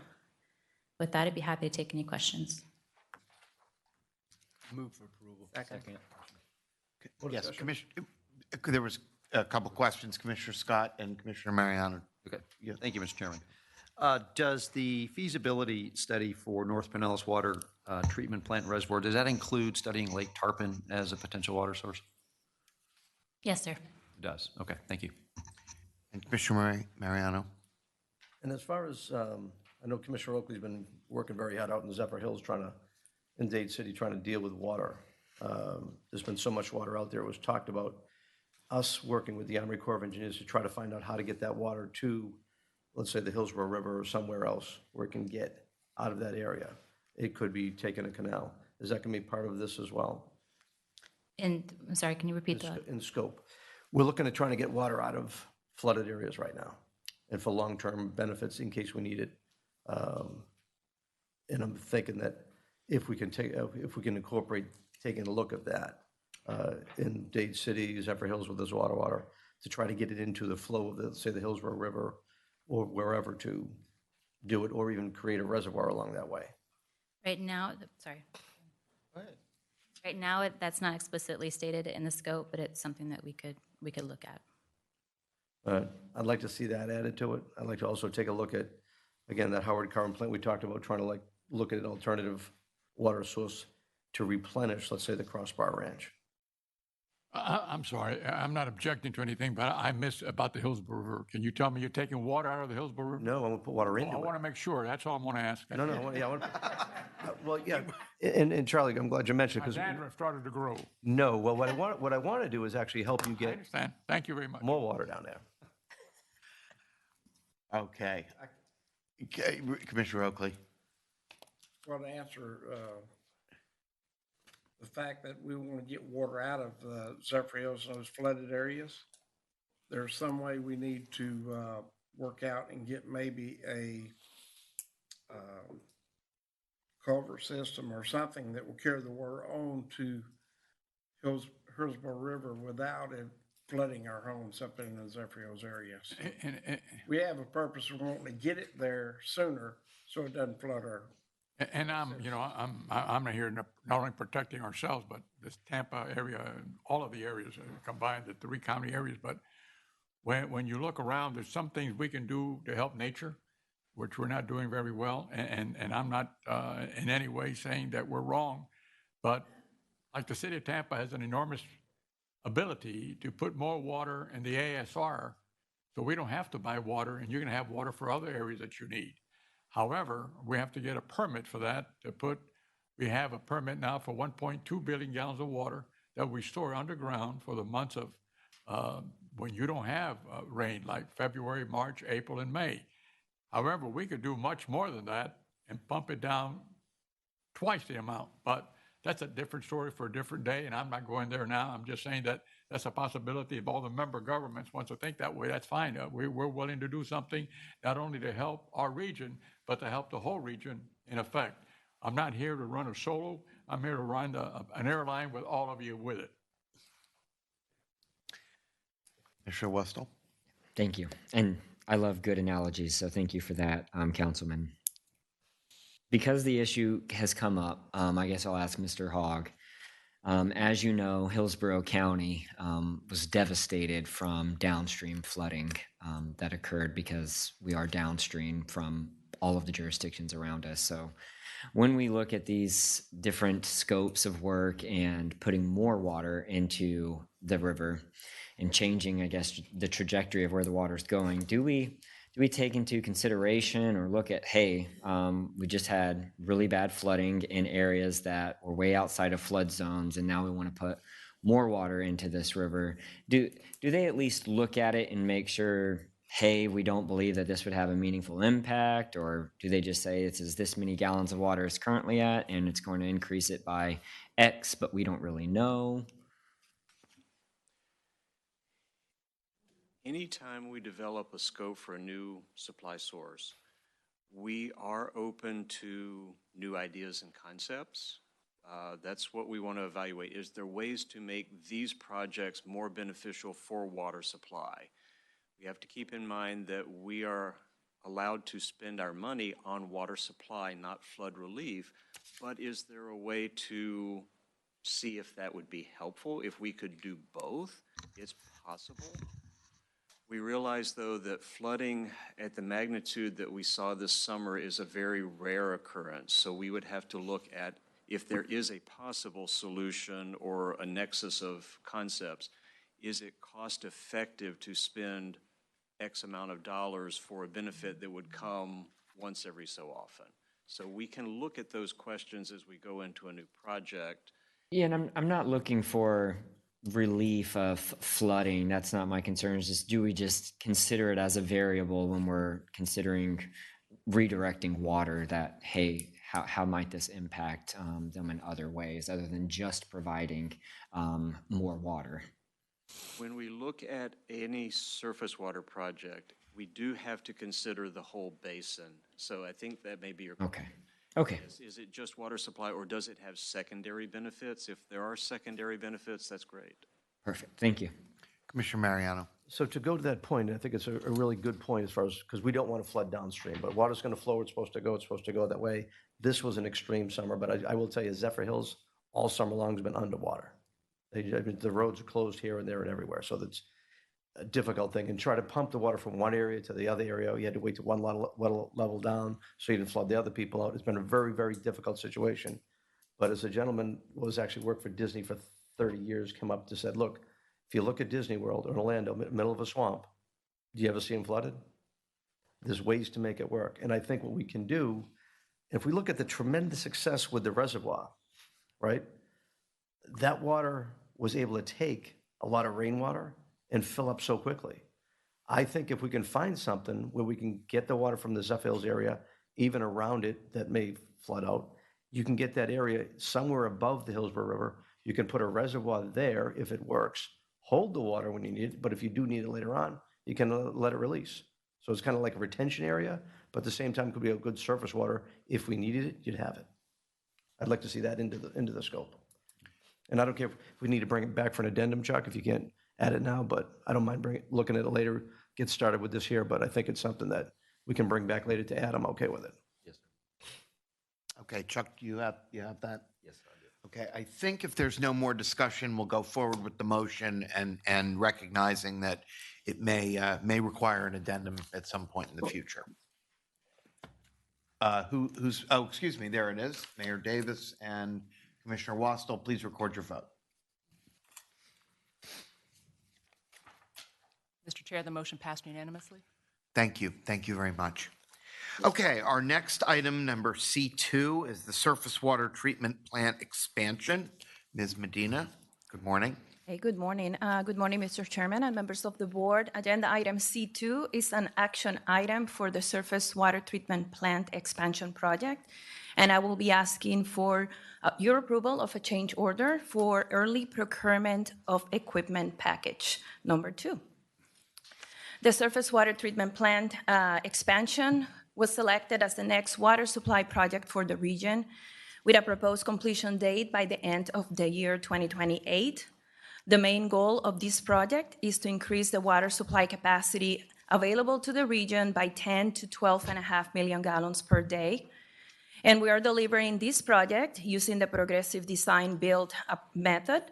With that, I'd be happy to take any questions. Move for approval. Second. Yes, Commissioner, there was a couple questions, Commissioner Scott and Commissioner Mariano. Okay, yeah, thank you, Mr. Chairman. Does the feasibility study for North Pinellas Water Treatment Plant and Reservoir, does that include studying Lake Tarpon as a potential water source? Yes, sir. It does. Okay, thank you. And Commissioner Mariano. And as far as, I know Commissioner Oakley's been working very hard out in Zephyr Hills in Dade City, trying to deal with water. There's been so much water out there. It was talked about us working with the Army Corps of Engineers to try to find out how to get that water to, let's say, the Hillsborough River or somewhere else where it can get out of that area. It could be taking a canal. Is that going to be part of this as well? And, I'm sorry, can you repeat that? In scope. We're looking at trying to get water out of flooded areas right now and for long-term benefits in case we need it. And I'm thinking that if we can incorporate taking a look at that in Dade City, Zephyr Hills with this water, to try to get it into the flow of the, say, the Hillsborough River or wherever to do it, or even create a reservoir along that way. Right now, sorry. Right now, that's not explicitly stated in the scope, but it's something that we could look at. I'd like to see that added to it. I'd like to also take a look at, again, that Howard Carbon plant we talked about, trying to look at an alternative water source to replenish, let's say, the Crossbar Ranch. I'm sorry, I'm not objecting to anything, but I missed about the Hillsborough River. Can you tell me you're taking water out of the Hillsborough River? No, I want to put water into I it. want to make sure, that's all I want to ask. No, well, yeah, and Charlie, I'm glad you mentioned it, My because dandruff started to grow. no, well, what I want to do is actually help you I get understand, thank you very much. more water down there. Okay. Commissioner Oakley. Well, to answer the fact that we want to get water out of Zephyr Hills and those flooded areas, there's some way we need to work out and get maybe a culvert system or something that will carry the water on to Hillsborough River without it flooding our homes up in the Zephyr Hills areas. We have a purpose of wanting to get it there sooner so it doesn't flood our. And I'm not here not only protecting ourselves, but this Tampa area and all of the areas combined, the 3 county areas. But when you look around, there's some things we can do to help nature, which we're not doing very well. And I'm not in any way saying that we're wrong, but like the city of Tampa has an enormous ability to put more water in the ASR, so we don't have to buy water, and you're going to have water for other areas that you need. However, we have to get a permit for that we have a permit now for 1.2 billion gallons of water that we store underground for the months of when you don't have rain, like February, March, April, and May. However, we could do much more than that and pump it down twice the amount, but that's a different story for a different day, and I'm not going there now. I'm just saying that that's a possibility. If all the member governments want to think that way, that's fine. We're willing to do something not only to help our region, but to help the whole region in effect. I'm not here to run a solo. I'm here to run an airline with all of you with it. Commissioner Westall. Thank you. And I love good analogies, so thank you for that, Councilman. Because the issue has come up, I guess I'll ask Mr. Hogg. As you know, Hillsborough County was devastated from downstream flooding that occurred because we are downstream from all of the jurisdictions around us. So when we look at these different scopes of work and putting more water into the river and changing, I guess, the trajectory of where the water is going, do we take into consideration or look at, hey, we just had really bad flooding in areas that were way outside of flood zones, and now we want to put more water into this river? Do they at least look at it and make sure, hey, we don't believe that this would have a meaningful impact? Or do they just say it's this many gallons of water it's currently at, and it's going to increase it by X, but we don't really know? Anytime we develop a scope for a new supply source, we are open to new ideas and concepts. That's what we want to evaluate. Is there ways to make these projects more beneficial for water supply? We have to keep in mind that we are allowed to spend our money on water supply, not flood relief. But is there a way to see if that would be helpful, if we could do both? It's possible. We realize, though, that flooding at the magnitude that we saw this summer is a very rare occurrence. So we would have to look at if there is a possible solution or a nexus of concepts. Is it cost effective to spend X amount of dollars for a benefit that would come once every so often? So we can look at those questions as we go into a new project. Yeah, and I'm not looking for relief of flooding. That's not my concern. It's just, do we just consider it as a variable when we're considering redirecting water that, hey, how might this impact them in other ways other than just providing more water? When we look at any surface water project, we do have to consider the whole basin. So I think that may be your question. Okay. Is it just water supply, or does it have secondary benefits? If there are secondary benefits, that's great. Perfect. Thank you. Commissioner Mariano. So to go to that point, I think it's a really good point as far as, because we don't want to flood downstream, but water's going to flow where it's supposed to go that way. This was an extreme summer, but I will tell you, Zephyr Hills, all summer long has been underwater. The roads are closed here and there and everywhere, so that's a difficult thing. And try to pump the water from one area to the other area, you had to wait to one level down so you didn't flood the other people out. It's been a very, very difficult situation. But as a gentleman who was actually worked for Disney for 30 years, come up to said, look, if you look at Disney World in Orlando, middle of a swamp, do you ever see them flooded? There's ways to make it work. And I think what we can do, if we look at the tremendous success with the reservoir, right? That water was able to take a lot of rainwater and fill up so quickly. I think if we can find something where we can get the water from the Zephyr Hills area, even around it that may flood out, you can get that area somewhere above the Hillsborough River. You can put a reservoir there if it works, hold the water when you need it, but if you do need it later on, you can let it release. So it's kind of like a retention area, but at the same time could be a good surface water. If we needed it, you'd have it. I'd like to see that into the scope. And I don't care if we need to bring it back for an addendum, Chuck, if you can't add it now, but I don't mind looking at it later, get started with this here, but I think it's something that we can bring back later to add. I'm okay with it. Yes, sir. Okay, Chuck, you have that? Yes, I do. Okay, I think if there's no more discussion, we'll go forward with the motion and recognizing that it may require an addendum at some point in the future. Excuse me, there it is. Mayor Davis and Commissioner Wastel, please record your vote. Mr. Chair, the motion passed unanimously. Thank you. Thank you very much. Okay, our next item, number C2, is the surface water treatment plant expansion. Ms. Medina, good morning. Hey, good morning. Good morning, Mr. Chairman and members of the board. Agenda item C2 is an action item for the surface water treatment plant expansion project. And I will be asking for your approval of a change order for early procurement of equipment package number 2. The surface water treatment plant expansion was selected as the next water supply project for the region with a proposed completion date by the end of the year 2028. The main goal of this project is to increase the water supply capacity available to the region by 10 to 12.5 million gallons per day. And we are delivering this project using the progressive design build method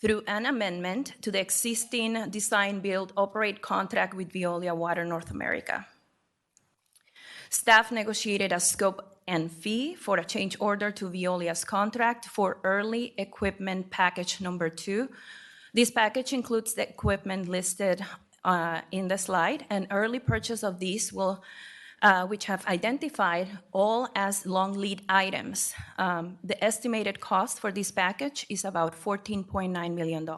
through an amendment to the existing design build operate contract with Veolia Water North America. Staff negotiated a scope and fee for a change order to Veolia's contract for early equipment package number 2. This package includes the equipment listed in the slide, and early purchase of these will which have identified all as long lead items. The estimated cost for this package is about $14.9 million.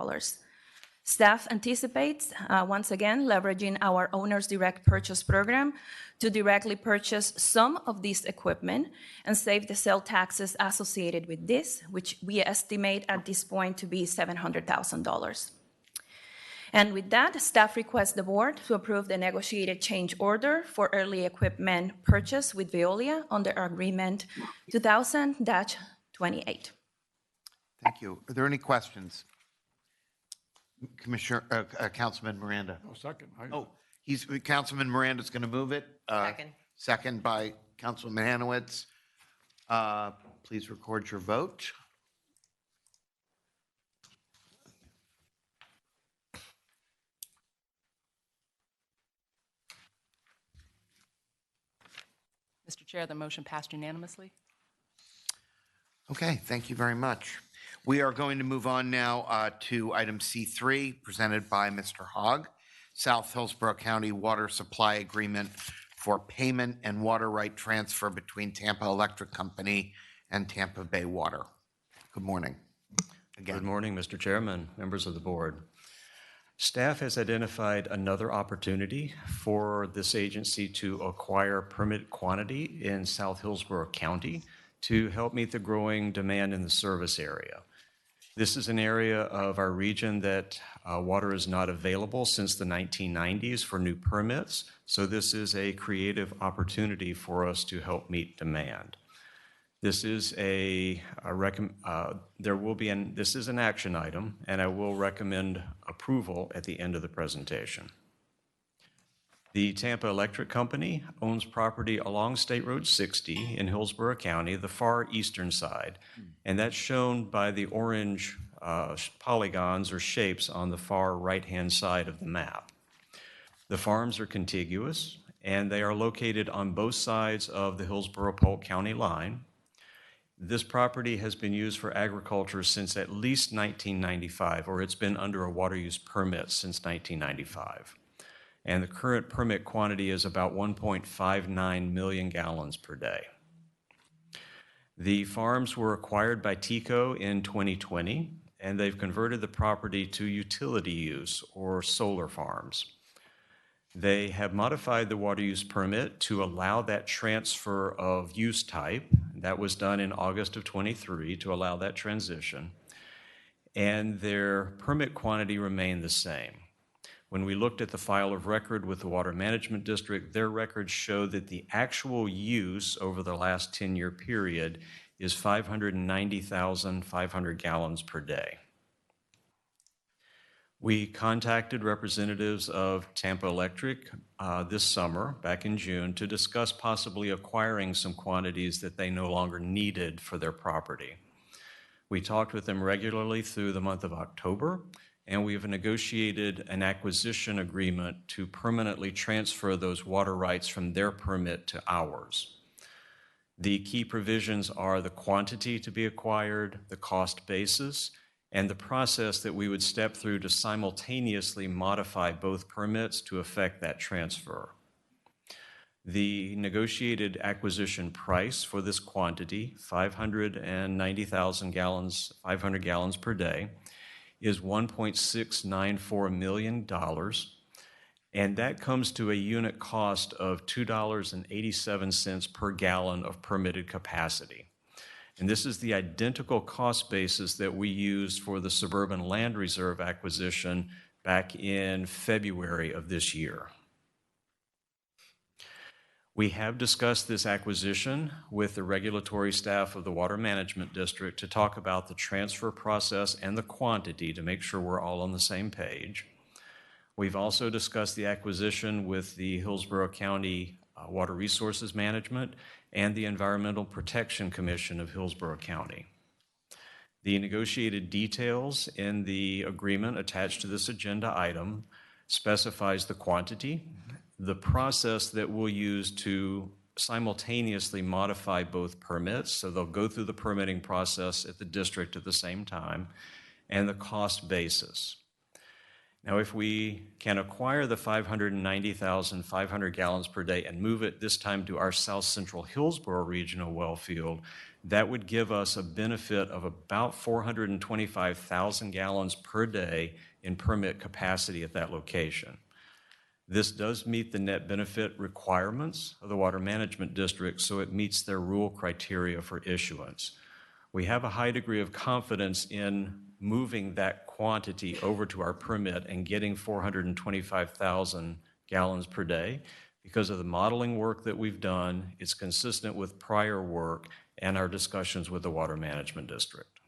Staff anticipates, once again, leveraging our owner's direct purchase program to directly purchase some of this equipment and save the sale taxes associated with this, which we estimate at this point to be $700,000. And with that, staff requests the board to approve the negotiated change order for early equipment purchase with Veolia under agreement 2000-28. Thank you. Are there any questions? Councilman Miranda. Oh, second. Councilman Miranda's going to move it. Second. Second by Councilman Hanowitz. Please record your vote. Mr. Chair, the motion passed unanimously. Okay, thank you very much. We are going to move on now to item C3, presented by Mr. Hogg, South Hillsborough County Water Supply Agreement for Payment and Water Right Transfer between Tampa Electric Company and Tampa Bay Water. Good morning. again. Good morning, Mr. Chairman, members of the board. Staff has identified another opportunity for this agency to acquire permit quantity in South Hillsborough County to help meet the growing demand in the service area. This is an area of our region that water is not available since the 1990s for new permits, so this is a creative opportunity for us to help meet demand. This is this is an action item, and I will recommend approval at the end of the presentation. The Tampa Electric Company owns property along State Road 60 in Hillsborough County, the far eastern side, and that's shown by the orange polygons or shapes on the far right-hand side of the map. The farms are contiguous, and they are located on both sides of the Hillsborough-Polk County line. This property has been used for agriculture since at least 1995, or it's been under a water use permit since 1995. And the current permit quantity is about 1.59 million gallons per day. The farms were acquired by TECO in 2020, and they've converted the property to utility use or solar farms. They have modified the water use permit to allow that transfer of use type. That was done in August of 23 to allow that transition. And their permit quantity remained the same. When we looked at the file of record with the Water Management District, their records show that the actual use over the last 10-year period is 590,500 gallons per day. We contacted representatives of Tampa Electric this summer, back in June, to discuss possibly acquiring some quantities that they no longer needed for their property. We talked with them regularly through the month of October, and we have negotiated an acquisition agreement to permanently transfer those water rights from their permit to ours. The key provisions are the quantity to be acquired, the cost basis, and the process that we would step through to simultaneously modify both permits to effect that transfer. The negotiated acquisition price for this quantity, 590,000 gallons, 500 gallons per day, is $1.694 million, and that comes to a unit cost of $2.87 per gallon of permitted capacity. And this is the identical cost basis that we used for the Suburban Land Reserve acquisition back in February of this year. We have discussed this acquisition with the regulatory staff of the Water Management District to talk about the transfer process and the quantity to make sure we're all on the same page. We've also discussed the acquisition with the Hillsborough County Water Resources Management and the Environmental Protection Commission of Hillsborough County. The negotiated details in the agreement attached to this agenda item specifies the quantity, the process that we'll use to simultaneously modify both permits, so they'll go through the permitting process at the district at the same time, and the cost basis. Now, if we can acquire the 590,500 gallons per day and move it this time to our South Central Hillsborough Regional well field, that would give us a benefit of about 425,000 gallons per day in permit capacity at that location. This does meet the net benefit requirements of the Water Management District, so it meets their rule criteria for issuance. We have a high degree of confidence in moving that quantity over to our permit and getting 425,000 gallons per day because of the modeling work that we've done. It's consistent with prior work and our discussions with the Water Management District.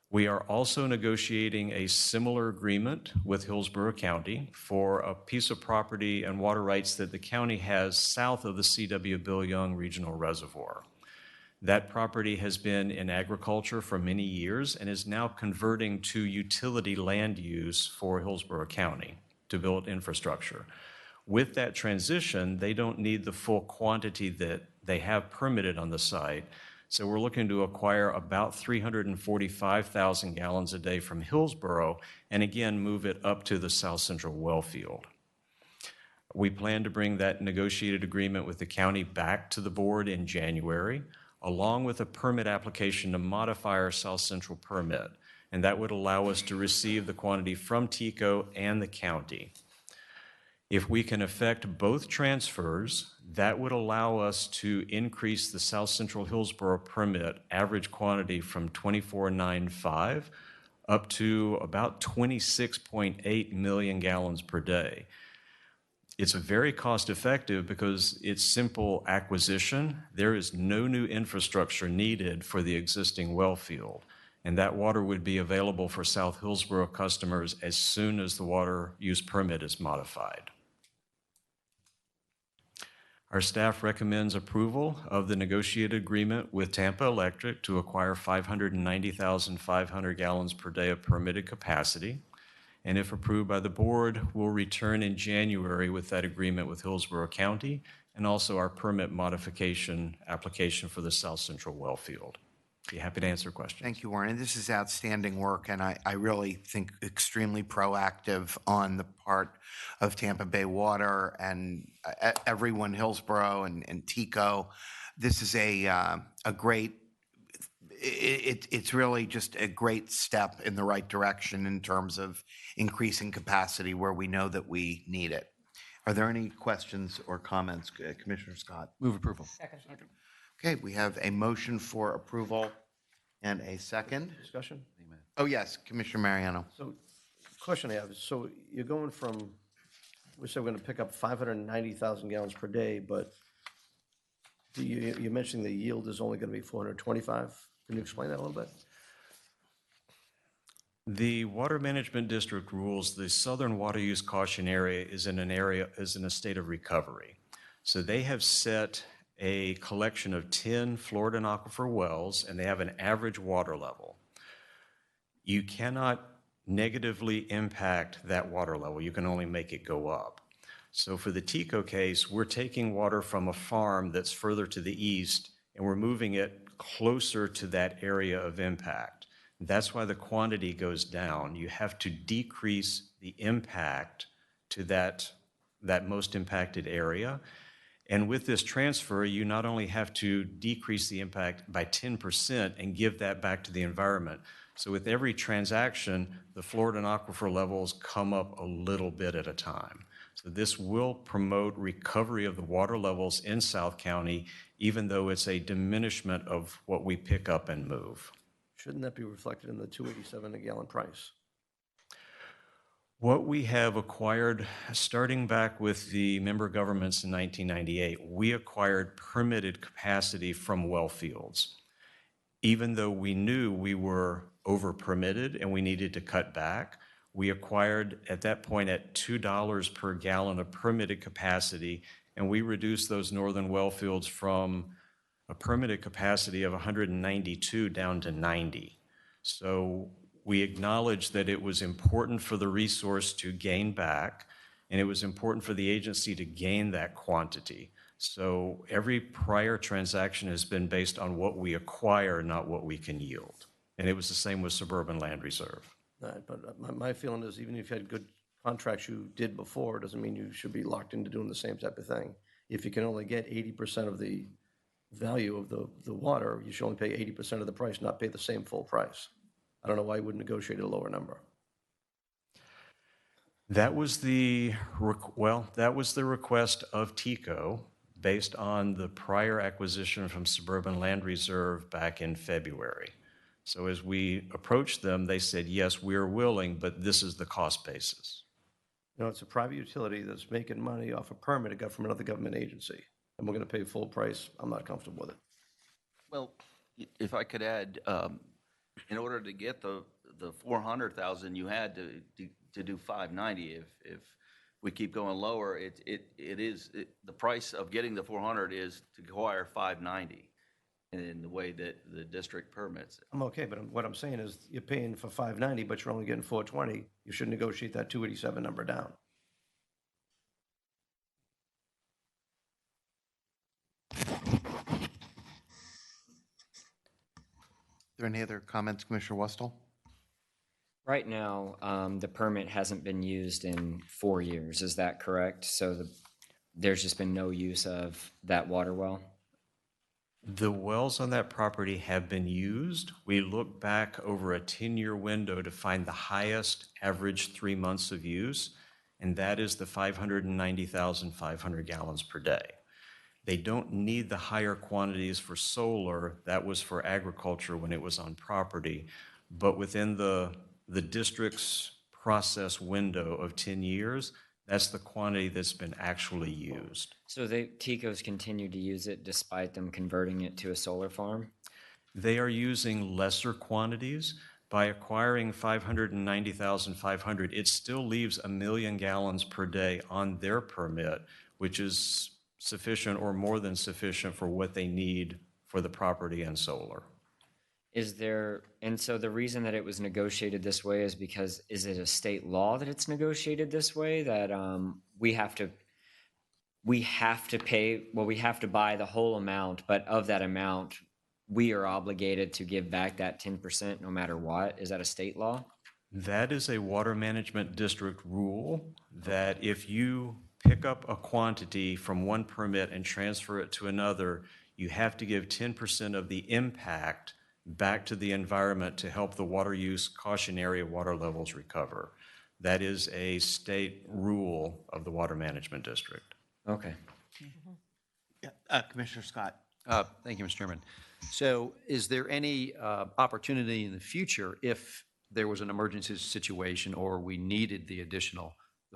We are also negotiating a similar agreement with Hillsborough County for a piece of property and water rights that the county has south of the C.W. Bill Young Regional Reservoir. That property has been in agriculture for many years and is now converting to utility land use for Hillsborough County to build infrastructure. With that transition, they don't need the full quantity that they have permitted on the site, so we're looking to acquire about 345,000 gallons a day from Hillsborough and again move it up to the South Central well field. We plan to bring that negotiated agreement with the county back to the board in January. along with a permit application to modify our South Central permit. And that would allow us to receive the quantity from TECO and the county. If we can effect both transfers, that would allow us to increase the South Central Hillsborough permit average quantity from 2495 up to about 26.8 million gallons per day. It's very cost effective because it's simple acquisition. There is no new infrastructure needed for the existing well field. And that water would be available for South Hillsborough customers as soon as the water use permit is modified. Our staff recommends approval of the negotiated agreement with Tampa Electric to acquire 590,500 gallons per day of permitted capacity. And if approved by the board, we'll return in January with that agreement with Hillsborough County and also our permit modification application for the South Central well field. Be happy to answer questions. Thank you, Warren. And this is outstanding work, and I really think extremely proactive on the part of Tampa Bay Water and everyone, Hillsborough and TECO. This is a great, it's really just a great step in the right direction in terms of increasing capacity where we know that we need it. Are there any questions or comments? Commissioner Scott? Move approval. Second. Okay, we have a motion for approval and a second. Discussion? Oh, yes, Commissioner Mariano. So, question I have is, so you're going from, we said we're going to pick up 590,000 gallons per day, but you mentioned the yield is only going to be 425. Can you explain that a little bit? The Water Management District rules the Southern Water Use Caution Area is in a state of recovery. So they have set a collection of 10 Florida aquifer wells, and they have an average water level. You cannot negatively impact that water level. You can only make it go up. So for the TECO case, we're taking water from a farm that's further to the east, and we're moving it closer to that area of impact. That's why the quantity goes down. You have to decrease the impact to that most impacted area. And with this transfer, you not only have to decrease the impact by 10% and give that back to the environment. So with every transaction, the Florida aquifer levels come up a little bit at a time. So this will promote recovery of the water levels in South County, even though it's a diminishment of what we pick up and move. Shouldn't that be reflected in the $2.87 a gallon price? What we have acquired, starting back with the member governments in 1998, we acquired permitted capacity from well fields. Even though we knew we were over permitted and we needed to cut back, we acquired at that point at $2 per gallon of permitted capacity, and we reduced those northern well fields from a permitted capacity of 192 down to 90. So we acknowledged that it was important for the resource to gain back, and it was important for the agency to gain that quantity. So every prior transaction has been based on what we acquire, not what we can yield. And it was the same with Suburban Land Reserve. Right, but my feeling is even if you had good contracts you did before, doesn't mean you should be locked into doing the same type of thing. If you can only get 80% of the value of the water, you should only pay 80% of the price, not pay the same full price. I don't know why you wouldn't negotiate a lower number. That was the request of TECO based on the prior acquisition from Suburban Land Reserve back in February. So as we approached them, they said, yes, we're willing, but this is the cost basis. You know, it's a private utility that's making money off a permit it got from another government agency, and we're going to pay full price. I'm not comfortable with it. Well, if I could add, in order to get the 400,000, you had to do 590. If we keep going lower, the price of getting the 400 is to acquire 590 in the way that the district permits it. I'm okay, but what I'm saying is you're paying for 590, but you're only getting 420. You should negotiate that 287 number down. Are there any other comments, Commissioner Westall? Right now, the permit hasn't been used in 4 years. Is that correct? So there's just been no use of that water well? The wells on that property have been used. We look back over a 10-year window to find the highest average 3 months of use, and that is the 590,500 gallons per day. They don't need the higher quantities for solar. That was for agriculture when it was on property. But within the district's process window of 10 years, that's the quantity that's been actually used. So TECO's continue to use it despite them converting it to a solar farm? They are using lesser quantities. By acquiring 590,500, it still leaves 1 million gallons per day on their permit, which is sufficient or more than sufficient for what they need for the property and solar. And so the reason that it was negotiated this way is because, is it a state law that it's negotiated this way, that we have to pay, well, we have to buy the whole amount, but of that amount, we are obligated to give back that 10% no matter what? Is that a state law? That is a water management district rule that if you pick up a quantity from one permit and transfer it to another, you have to give 10% of the impact back to the environment to help the water use caution area water levels recover. That is a state rule of the Water Management District. Okay. Commissioner Scott. Thank you, Mr. Chairman. So is there any opportunity in the future, if there was an emergency situation or we needed the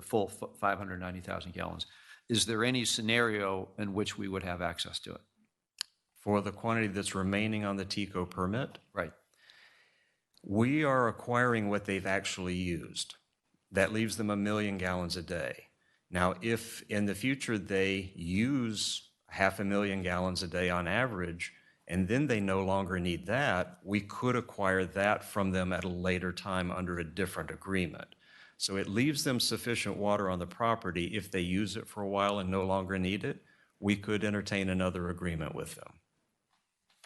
full 590,000 gallons, is there any scenario in which we would have access to it? For the quantity that's remaining on the TECO permit? Right. We are acquiring what they've actually used. That leaves them 1 million gallons a day. Now, if in the future they use 500,000 gallons a day on average, and then they no longer need that, we could acquire that from them at a later time under a different agreement. So it leaves them sufficient water on the property. If they use it for a while and no longer need it, we could entertain another agreement with them.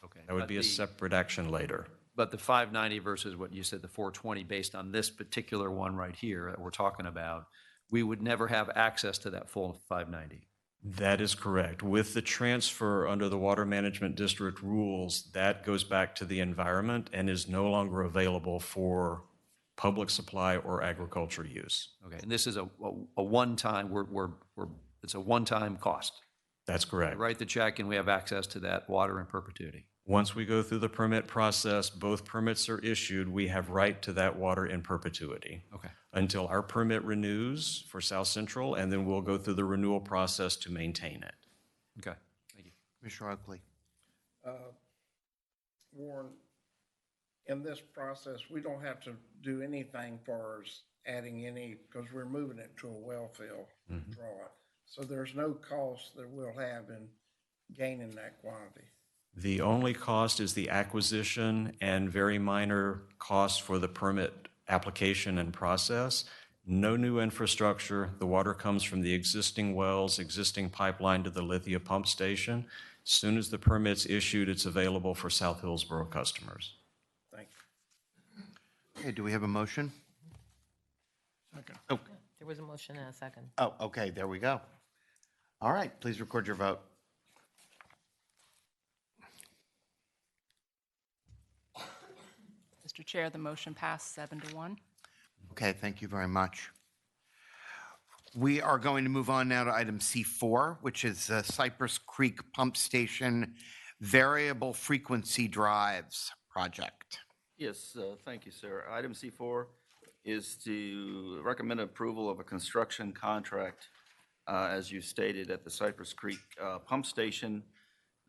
Okay. That would be a separate action later. But the 590 versus what you said, the 420, based on this particular one right here that we're talking about, we would never have access to that full 590. That is correct. With the transfer under the Water Management District rules, that goes back to the environment and is no longer available for public supply or agriculture use. Okay, and this is a one-time, it's a one-time cost. That's correct. We write the check and we have access to that water in perpetuity. Once we go through the permit process, both permits are issued, we have right to that water in perpetuity. Okay. Until our permit renews for South Central, and then we'll go through the renewal process to maintain it. Okay, thank you. Commissioner Oakley. Warren, in this process, we don't have to do anything for us adding any, because we're moving it to a well field, draw it. So there's no cost that we'll have in gaining that quantity. The only cost is the acquisition and very minor cost for the permit application and process. No new infrastructure. The water comes from the existing wells, existing pipeline to the Lithia pump station. As soon as the permit's issued, it's available for South Hillsborough customers. Thank you. Okay, do we have a motion? Second. Oh, There was a motion and a second. oh, okay, there we go. All right, please record your vote. Mr. Chair, the motion passed 7-1. Okay, thank you very much. We are going to move on now to item C4, which is Cypress Creek Pump Station Variable Frequency Drives Project. Yes, thank you, sir. Item C4 is to recommend approval of a construction contract, as you stated, at the Cypress Creek Pump Station.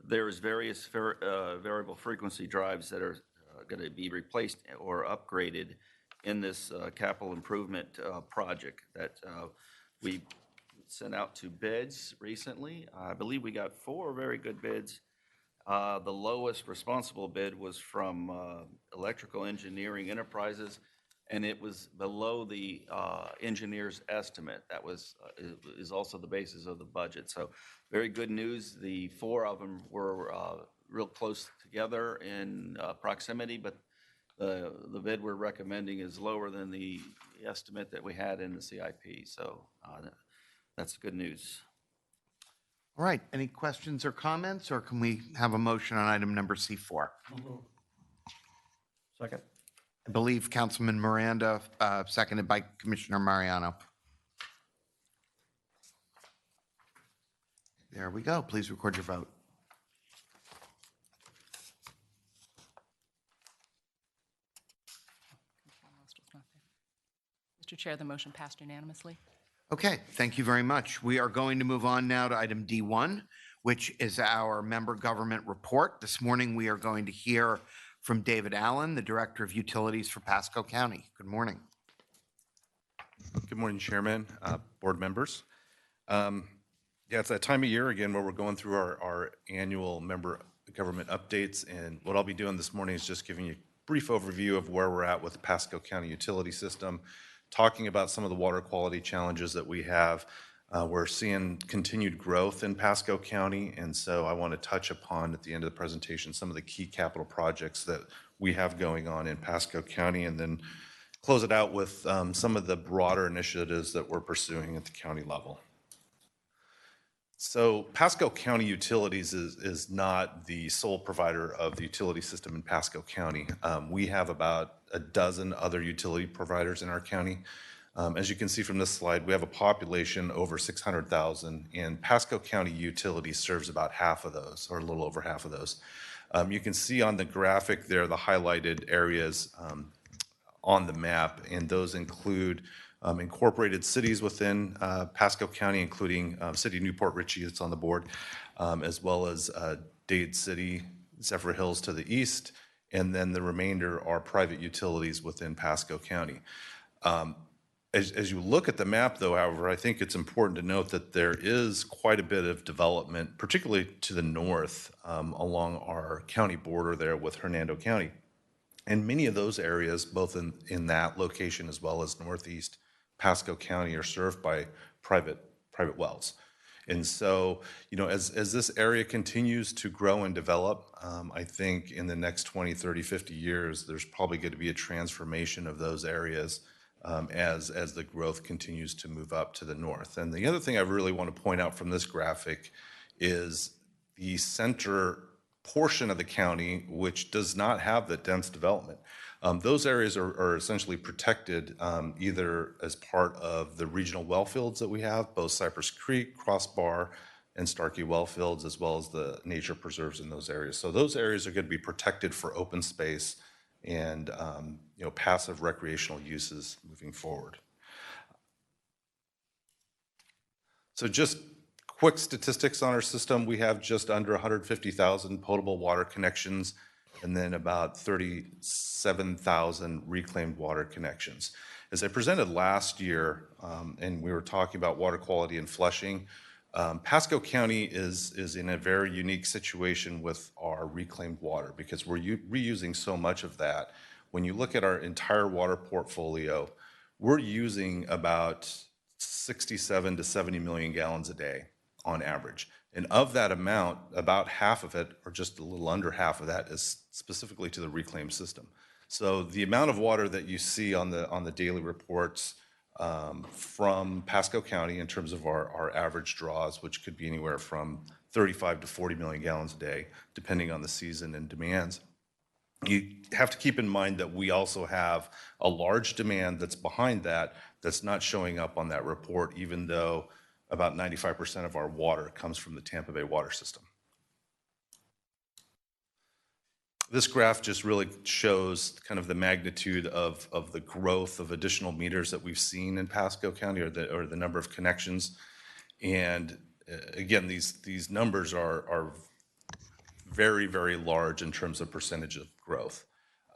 There's various variable frequency drives that are going to be replaced or upgraded in this capital improvement project that we sent out to bids recently. I believe we got 4 very good bids. The lowest responsible bid was from Electrical Engineering Enterprises, and it was below the engineer's estimate. That is also the basis of the budget. So very good news. The 4 of them were real close together in proximity, but the bid we're recommending is lower than the estimate that we had in the CIP. So that's good news. All right, any questions or comments, or can we have a motion on item number C4? Second. I believe Councilman Miranda, seconded by Commissioner Mariano. There we go. Please record your vote. Mr. Chair, the motion passed unanimously. Okay, thank you very much. We are going to move on now to item D1, which is our member government report. This morning, we are going to hear from David Allen, the Director of Utilities for Pasco County. Good morning. Good morning, Chairman, board members. Yeah, it's that time of year again where we're going through our annual member government updates. And what I'll be doing this morning is just giving you a brief overview of where we're at with the Pasco County utility system, talking about some of the water quality challenges that we have. We're seeing continued growth in Pasco County, and so I want to touch upon at the end of the presentation some of the key capital projects that we have going on in Pasco County, and then close it out with some of the broader initiatives that we're pursuing at the county level. So Pasco County Utilities is not the sole provider of the utility system in Pasco County. We have about a dozen other utility providers in our county. As you can see from this slide, we have a population over 600,000, and Pasco County Utilities serves about half of those, or a little over half of those. You can see on the graphic there the highlighted areas on the map, and those include incorporated cities within Pasco County, including City of Newport Richey that's on the board, as well as Dade City, Zephyr Hills to the east, and then the remainder are private utilities within Pasco County. As you look at the map, though, however, I think it's important to note that there is quite a bit of development, particularly to the north along our county border there with Hernando County. And many of those areas, both in that location as well as northeast Pasco County, are served by private wells. And so, you know, as this area continues to grow and develop, I think in the next 20, 30, 50 years, there's probably going to be a transformation of those areas as the growth continues to move up to the north. And the other thing I really want to point out from this graphic is the center portion of the county, which does not have the dense development. Those areas are essentially protected either as part of the regional well fields that we have, both Cypress Creek, Crossbar, and Starkey well fields, as well as the nature preserves in those areas. So those areas are going to be protected for open space and you know, passive recreational uses moving forward. So just quick statistics on our system. We have just under 150,000 potable water connections and then about 37,000 reclaimed water connections. As I presented last year, and we were talking about water quality and flushing, Pasco County is in a very unique situation with our reclaimed water because we're reusing so much of that. When you look at our entire water portfolio, we're using about 67 to 70 million gallons a day on average. And of that amount, about half of it, or just a little under half of that, is specifically to the reclaim system. So the amount of water that you see on the daily reports from Pasco County in terms of our average draws, which could be anywhere from 35 to 40 million gallons a day, depending on the season and demands. You have to keep in mind that we also have a large demand that's behind that's not showing up on that report, even though about 95% of our water comes from the Tampa Bay water system. This graph just really shows kind of the magnitude of the growth of additional meters that we've seen in Pasco County, or the number of connections. And again, these numbers are very, very large in terms of percentage of growth.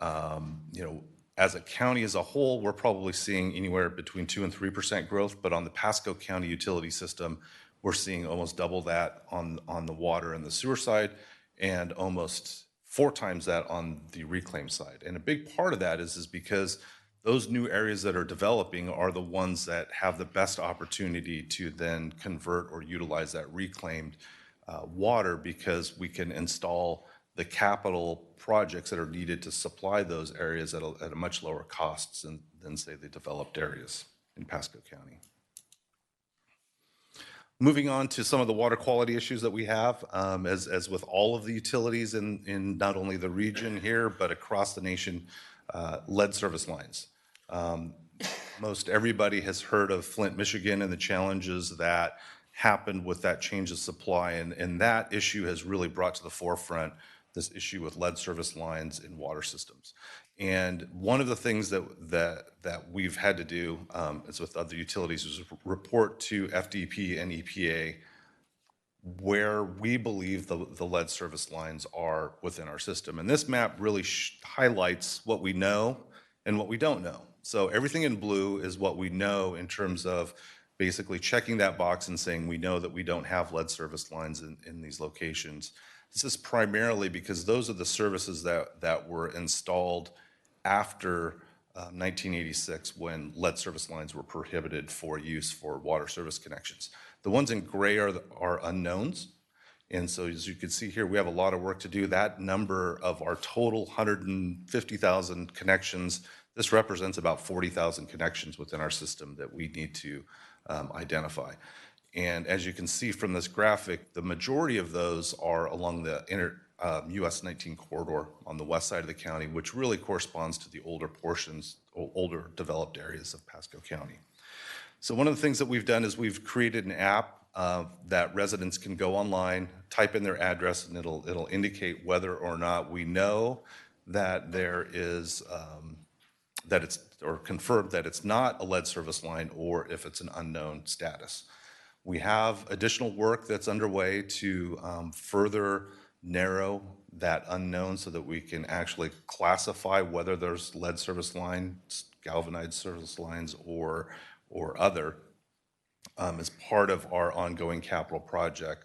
You know, as a county as a whole, we're probably seeing anywhere between 2 and 3% growth, but on the Pasco County utility system, we're seeing almost double that on the water and the sewer side, and almost 4 times that on the reclaim side. And a big part of that is because those new areas that are developing are the ones that have the best opportunity to then convert or utilize that reclaimed water, because we can install the capital projects that are needed to supply those areas at a much lower cost than say the developed areas in Pasco County. Moving on to some of the water quality issues that we have, as with all of the utilities in not only the region here, but across the nation, lead service lines. Most everybody has heard of Flint, Michigan, and the challenges that happened with that change of supply, and that issue has really brought to the forefront this issue with lead service lines in water systems. And one of the things that we've had to do, as with other utilities, is report to FDP and EPA where we believe the lead service lines are within our system. And this map really highlights what we know and what we don't know. So everything in blue is what we know in terms of basically checking that box and saying we know that we don't have lead service lines in these locations. This is primarily because those are the services that were installed after 1986, when lead service lines were prohibited for use for water service connections. The ones in gray are unknowns. And so as you can see here, we have a lot of work to do. That number of our total 150,000 connections, this represents about 40,000 connections within our system that we need to identify. And as you can see from this graphic, the majority of those are along the US 19 corridor on the west side of the county, which really corresponds to the older portions, older developed areas of Pasco County. So one of the things that we've done is we've created an app that residents can go online, type in their address, and it'll indicate whether or not we know that there is, that it's, or confirmed that it's not a lead service line, or if it's an unknown status. We have additional work that's underway to further narrow that unknown so that we can actually classify whether there's lead service lines, galvanized service lines, or other as part of our ongoing capital project.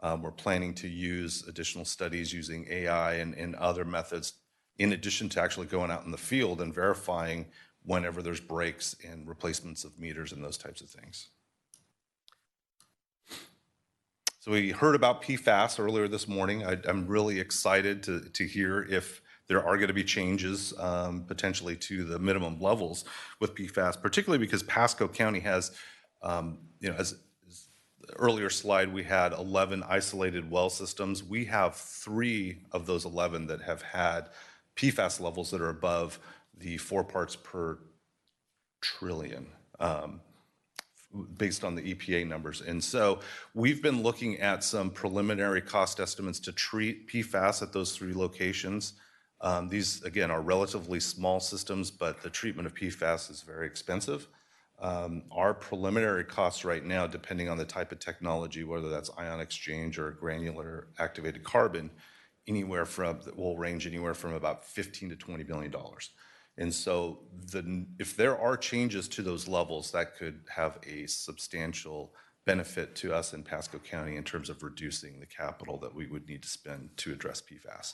We're planning to use additional studies using AI and other methods, in addition to actually going out in the field and verifying whenever there's breaks and replacements of meters and those types of things. So we heard about PFAS earlier this morning. I'm really excited to hear if there are going to be changes potentially to the minimum levels with PFAS, particularly because Pasco County has, as the earlier slide, we had 11 isolated well systems. We have 3 of those 11 that have had PFAS levels that are above the 4 parts per trillion. Based on the EPA numbers. And so we've been looking at some preliminary cost estimates to treat PFAS at those 3 locations. These, again, are relatively small systems, but the treatment of PFAS is very expensive. Our preliminary costs right now, depending on the type of technology, whether that's ion exchange or granular activated carbon, will range anywhere from about $15 to $20 billion. And so if there are changes to those levels, that could have a substantial benefit to us in Pasco County in terms of reducing the capital that we would need to spend to address PFAS.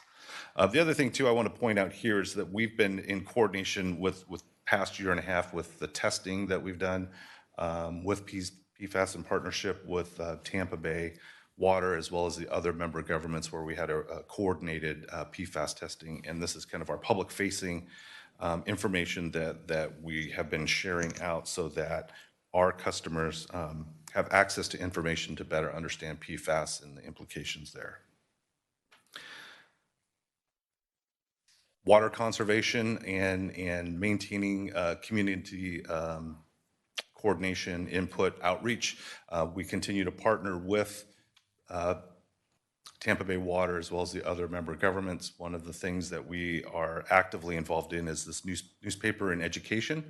The other thing, too, I want to point out here is that we've been in coordination with past year and a half with the testing that we've done with PFAS in partnership with Tampa Bay Water, as well as the other member governments, where we had a coordinated PFAS testing. And this is kind of our public-facing information that we have been sharing out so that our customers have access to information to better understand PFAS and the implications there. Water conservation and maintaining community coordination, input, outreach. We continue to partner with Tampa Bay Water, as well as the other member governments. One of the things that we are actively involved in is this newspaper in education.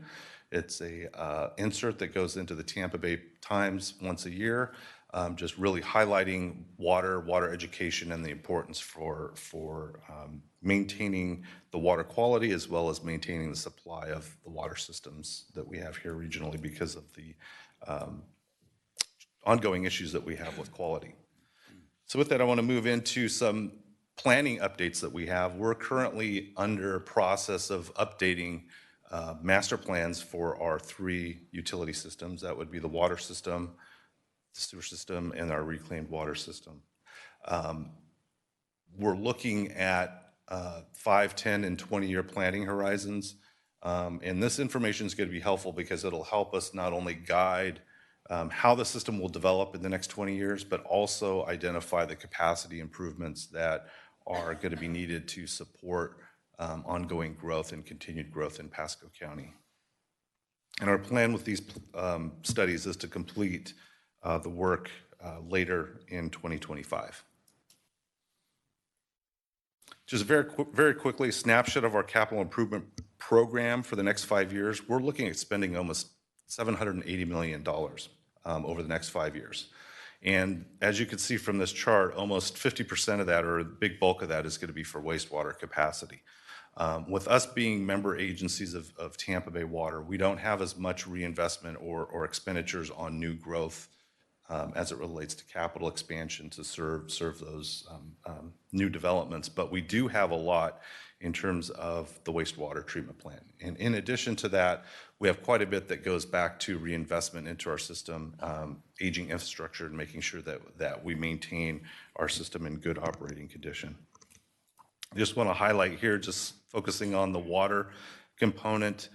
It's a insert that goes into the Tampa Bay Times once a year, just really highlighting water education and the importance for maintaining the water quality, as well as maintaining the supply of the water systems that we have here regionally because of the ongoing issues that we have with quality. So with that, I want to move into some planning updates that we have. We're currently under process of updating master plans for our 3 utility systems. That would be the water system, the sewer system, and our reclaimed water system. We're looking at 5, 10, and 20-year planning horizons. And this information is going to be helpful because it'll help us not only guide how the system will develop in the next 20 years, but also identify the capacity improvements that are going to be needed to support ongoing growth and continued growth in Pasco County. And our plan with these studies is to complete the work later in 2025. Just very quickly, a snapshot of our capital improvement program for the next 5 years. We're looking at spending almost $780 million over the next 5 years. And as you can see from this chart, almost 50% of that, or a big bulk of that, is going to be for wastewater capacity. With us being member agencies of Tampa Bay Water, we don't have as much reinvestment or expenditures on new growth as it relates to capital expansion to serve those new developments. But we do have a lot in terms of the wastewater treatment plant. And in addition to that, we have quite a bit that goes back to reinvestment into our system, aging infrastructure, and making sure that we maintain our system in good operating condition. I just want to highlight here, just focusing on the water component.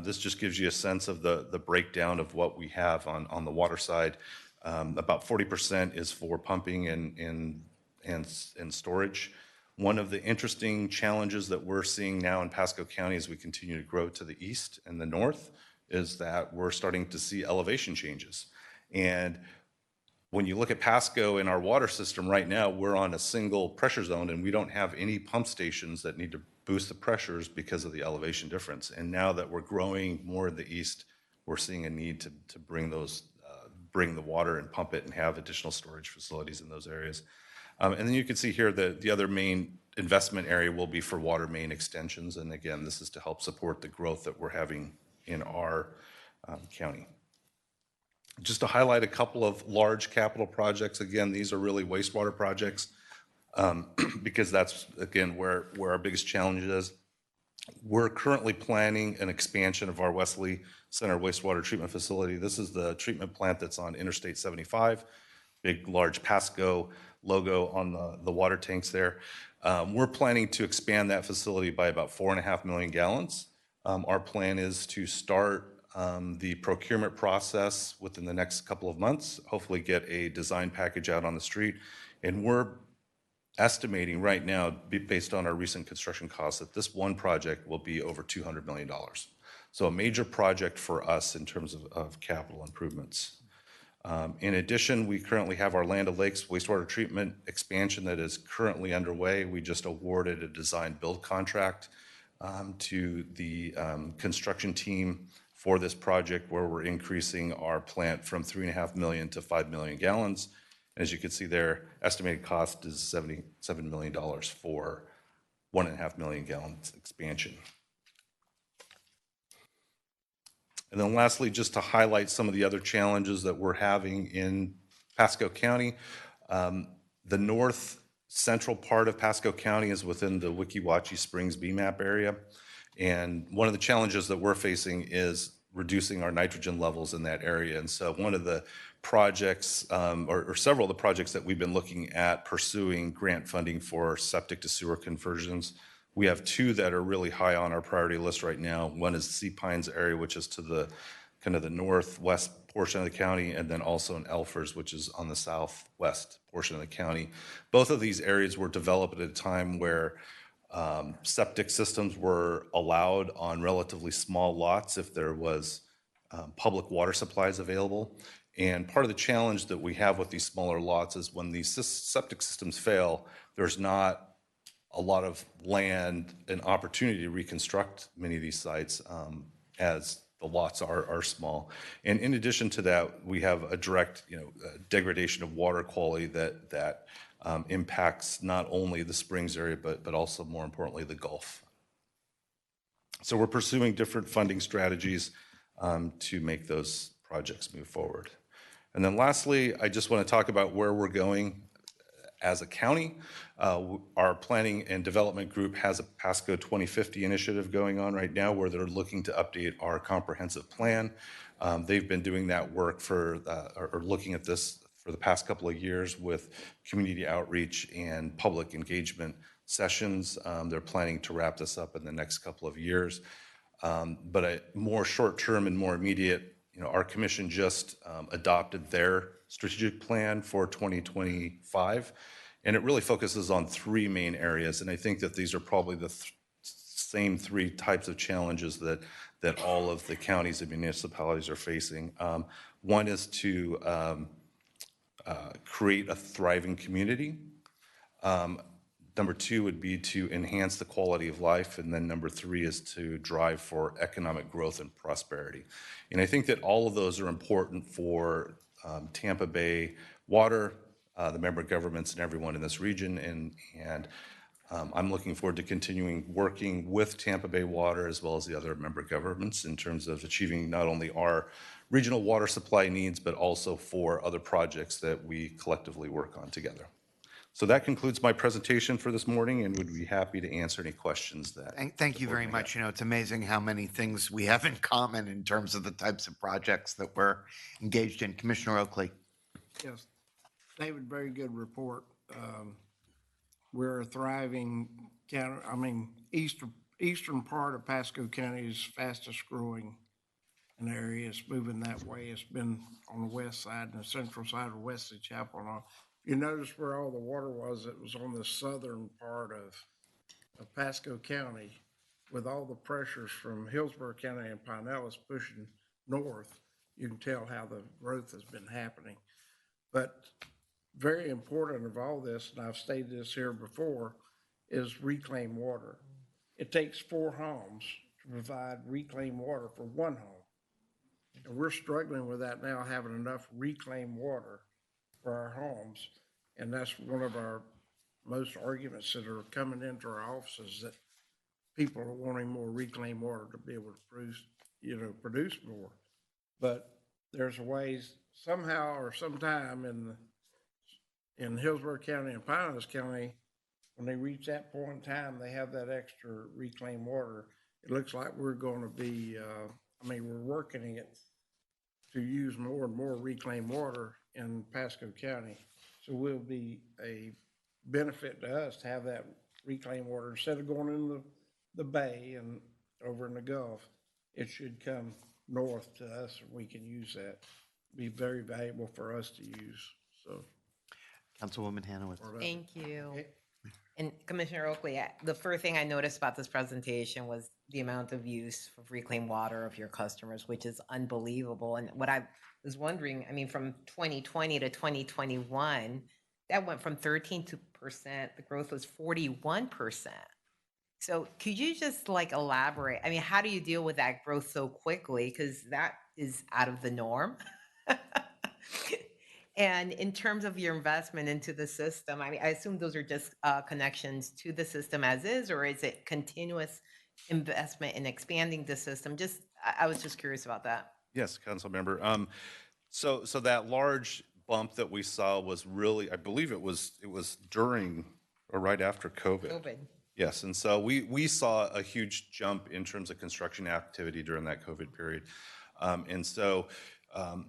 This just gives you a sense of the breakdown of what we have on the water side. About 40% is for pumping and storage. One of the interesting challenges that we're seeing now in Pasco County as we continue to grow to the east and the north is that we're starting to see elevation changes. And when you look at Pasco in our water system right now, we're on a single pressure zone, and we don't have any pump stations that need to boost the pressures because of the elevation difference. And now that we're growing more in the east, we're seeing a need to bring the water and pump it and have additional storage facilities in those areas. And then you can see here that the other main investment area will be for water main extensions. And again, this is to help support the growth that we're having in our county. Just to highlight a couple of large capital projects. Again, these are really wastewater projects because that's, again, where our biggest challenge is. We're currently planning an expansion of our Wesley Center wastewater treatment facility. This is the treatment plant that's on Interstate 75, big, large Pasco logo on the water tanks there. We're planning to expand that facility by about 4.5 million gallons. Our plan is to start the procurement process within the next couple of months, hopefully get a design package out on the street. And we're estimating right now, based on our recent construction costs, that this one project will be over $200 million. So a major project for us in terms of capital improvements. In addition, we currently have our Land O'Lakes wastewater treatment expansion that is currently underway. We just awarded a design build contract to the construction team for this project, where we're increasing our plant from 3.5 million to 5 million gallons. As you can see there, estimated cost is $77 million for 1.5 million gallons expansion. And then lastly, just to highlight some of the other challenges that we're having in Pasco County. The north central part of Pasco County is within the Weeki Wachee Springs BMAP area. And one of the challenges that we're facing is reducing our nitrogen levels in that area. And so one of the projects, or several of the projects that we've been looking at pursuing grant funding for septic to sewer conversions. We have two that are really high on our priority list right now. One is Sea Pines area, which is to the kind of the northwest portion of the county, and then also in Elfers, which is on the southwest portion of the county. Both of these areas were developed at a time where septic systems were allowed on relatively small lots if there was public water supplies available. And part of the challenge that we have with these smaller lots is when these septic systems fail, there's not a lot of land and opportunity to reconstruct many of these sites as the lots are small. And in addition to that, we have a direct degradation of water quality that impacts not only the Springs area, but also, more importantly, the Gulf. So we're pursuing different funding strategies to make those projects move forward. And then lastly, I just want to talk about where we're going as a county. Our planning and development group has a Pasco 2050 initiative going on right now where they're looking to update our comprehensive plan. They've been doing that work or looking at this for the past couple of years with community outreach and public engagement sessions. They're planning to wrap this up in the next couple of years. But a more short-term and more immediate our commission just adopted their strategic plan for 2025, and it really focuses on three main areas. And I think that these are probably the same three types of challenges that all of the counties and municipalities are facing. One is to create a thriving community. Number two would be to enhance the quality of life. And then number three is to drive for economic growth and prosperity. And I think that all of those are important for Tampa Bay Water, the member governments, and everyone in this region. And I'm looking forward to continuing working with Tampa Bay Water as well as the other member governments in terms of achieving not only our regional water supply needs, but also for other projects that we collectively work on together. So that concludes my presentation for this morning, and would be happy to answer any questions that. Thank you very much. It's amazing how many things we have in common in terms of the types of projects that we're engaged in. Commissioner Oakley. Yes, David, very good report. We're a thriving county. Eastern part of Pasco County is fastest growing an area. It's moving that way. It's been on the west side and the central side of Wesley Chapel and all. You notice where all the water was, it was on the southern part of Pasco County, with all the pressures from Hillsborough County and Pinellas pushing north. You can tell how the growth has been happening. But very important of all this, and I've stated this here before, is reclaimed water. It takes 4 homes to provide reclaimed water for 1 home. And we're struggling with that now, having enough reclaimed water for our homes. And that's one of our most arguments that are coming into our offices, that people are wanting more reclaimed water to be able to produce more. But there's ways somehow or sometime in Hillsborough County and Pinellas County, when they reach that point in time, they have that extra reclaimed water. It looks like we're going to be, we're working it to use more and more reclaimed water in Pasco County. So it will be a benefit to us to have that reclaimed water. Instead of going in the bay and over in the Gulf, it should come north to us and we can use that. Be very valuable for us to use. So, Councilwoman Hanaway. Thank you. And Commissioner Oakley, the first thing I noticed about this presentation was the amount of use of reclaimed water of your customers, which is unbelievable. And what I was wondering, from 2020 to 2021, that went from 13%, the growth was 41%. So could you just elaborate? How do you deal with that growth so quickly? Because that is out of the norm. And in terms of your investment into the system, I assume those are just connections to the system as is, or is it continuous investment in expanding the system? I was just curious about that. Yes, council member. So that large bump that we saw was really, I believe it was during or right after COVID. Yes, and so we saw a huge jump in terms of construction activity during that COVID period. And so,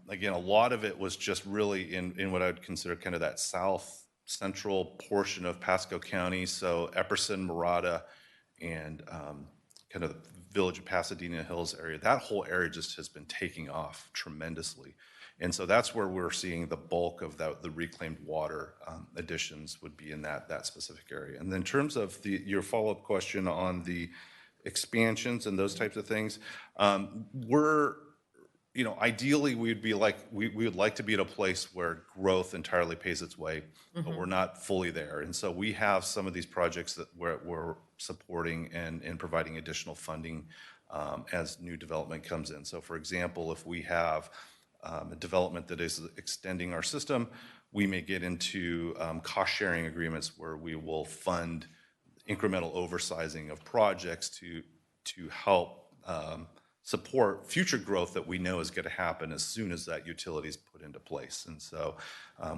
again, a lot of it was just really in what I would consider kind of that south central portion of Pasco County. So Epperson, Murata, and kind of the village of Pasadena Hills area. That whole area just has been taking off tremendously. And so that's where we're seeing the bulk of the reclaimed water additions would be in that specific area. And then in terms of your follow-up question on the expansions and those types of things, ideally we would like to be at a place where growth entirely pays its way, but we're not fully there. And so we have some of these projects that we're supporting and providing additional funding as new development comes in. So for example, if we have a development that is extending our system, we may get into cost-sharing agreements where we will fund incremental oversizing of projects to help support future growth that we know is going to happen as soon as that utility is put into place. And so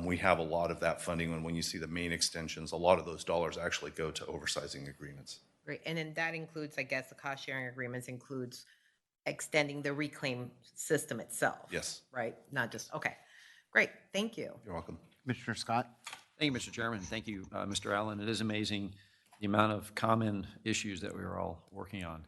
we have a lot of that funding, and when you see the main extensions, a lot of those dollars actually go to oversizing agreements. Great, and then that includes, I guess, the cost-sharing agreements includes extending the reclaim system itself. Yes. Right? Not just, okay. Great, thank you. You're welcome. Commissioner Scott. Thank you, Mr. Chairman. Thank you, Mr. Allen. It is amazing the amount of common issues that we are all working on.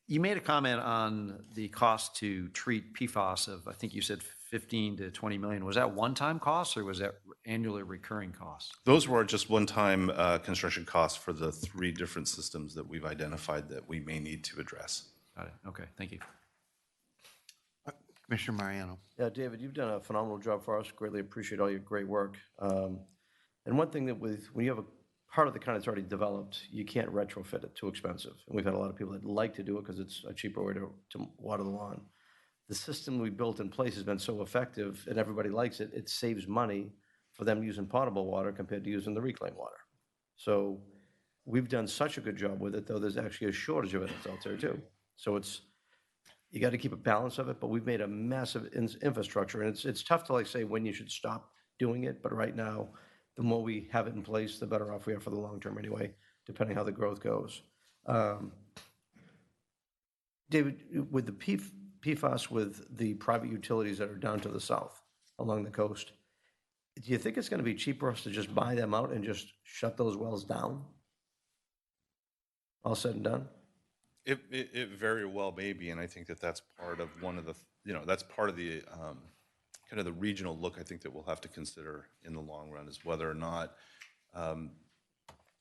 You made a comment on the cost to treat PFAS of, I think you said 15 to 20 million. Was that one-time costs or was that annually recurring costs? Those were just one-time construction costs for the 3 different systems that we've identified that we may need to address. Got it. Okay, thank you. Commissioner Mariano. Yeah, David, you've done a phenomenal job for us. Greatly appreciate all your great work. And one thing that when you have a part of the kind that's already developed, you can't retrofit it, too expensive. And we've had a lot of people that like to do it because it's a cheaper way to water the lawn. The system we built in place has been so effective and everybody likes it, it saves money for them using potable water compared to using the reclaimed water. So we've done such a good job with it, though there's actually a shortage of it out there too. So you got to keep a balance of it, but we've made a massive infrastructure, and it's tough to like say when you should stop doing it, but right now, the more we have it in place, the better off we are for the long term anyway, depending how the growth goes. David, with the PFAS with the private utilities that are down to the south along the coast, do you think it's going to be cheaper for us to just buy them out and just shut those wells down? All said and done? It very well may be, and I think that that's part of one of the, that's part of the kind of the regional look I think that we'll have to consider in the long run is whether or not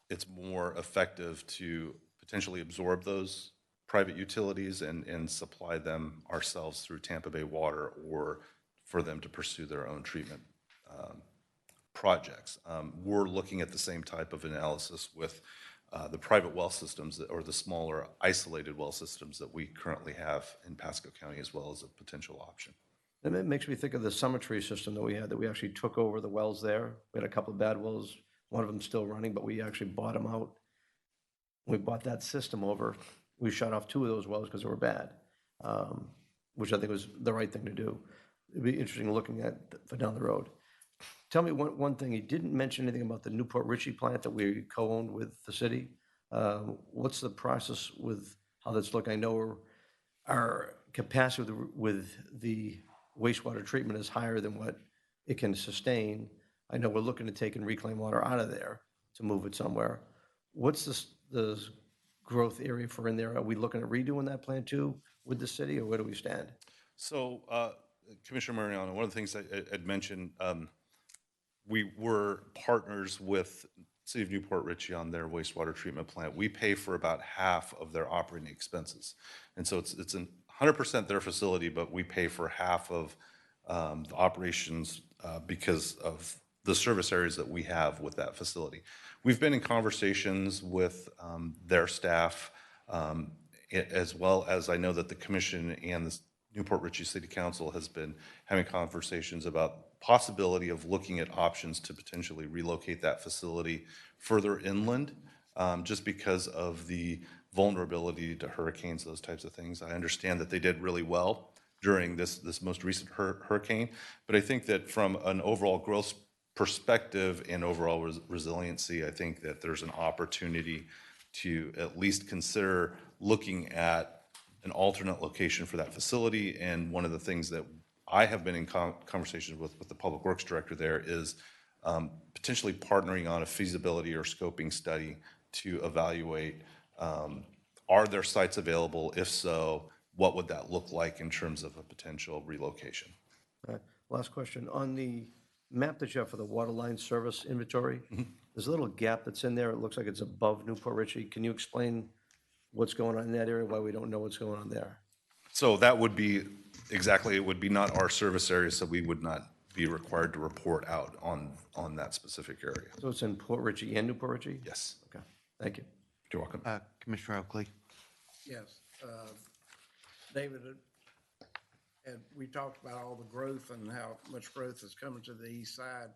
it's more effective to potentially absorb those private utilities and supply them ourselves through Tampa Bay Water, or for them to pursue their own treatment projects. We're looking at the same type of analysis with the private well systems or the smaller isolated well systems that we currently have in Pasco County as well as a potential option. And it makes me think of the Summertree system that we had, that we actually took over the wells there. We had a couple of bad wells, one of them still running, but we actually bought them out. We bought that system over. We shut off 2 of those wells because they were bad, which I think was the right thing to do. It'd be interesting looking at for down the road. Tell me one thing. You didn't mention anything about the Newport Richey plant that we co-owned with the city. What's the process with how that's looking? I know our capacity with the wastewater treatment is higher than what it can sustain. I know we're looking to take and reclaim water out of there to move it somewhere. What's the growth area for in there? Are we looking at redoing that plant too with the city, or where do we stand? So, Commissioner Mariano, one of the things I'd mentioned, we were partners with City of Newport Richey on their wastewater treatment plant. We pay for about half of their operating expenses. And so it's 100% their facility, but we pay for half of the operations because of the service areas that we have with that facility. We've been in conversations with their staff, as well as I know that the commission and the Newport Richey City Council has been having conversations about possibility of looking at options to potentially relocate that facility further inland, just because of the vulnerability to hurricanes, those types of things. I understand that they did really well during this most recent hurricane, but I think that from an overall growth perspective and overall resiliency, I think that there's an opportunity to at least consider looking at an alternate location for that facility. And one of the things that I have been in conversations with the Public Works Director there is potentially partnering on a feasibility or scoping study to evaluate, are there sites available? If so, what would that look like in terms of a potential relocation? All right. Last question. On the map that you have for the water line service inventory, there's a little gap that's in there. It looks like it's above Newport Richey. Can you explain what's going on in that area, why we don't know what's going on there? So that would be exactly, it would be not our service area, so we would not be required to report out on that specific area. So it's in Port Richey and Newport Richey? Yes. Okay, thank you. You're welcome. Commissioner Oakley. Yes. David, and we talked about all the growth and how much growth is coming to the east side.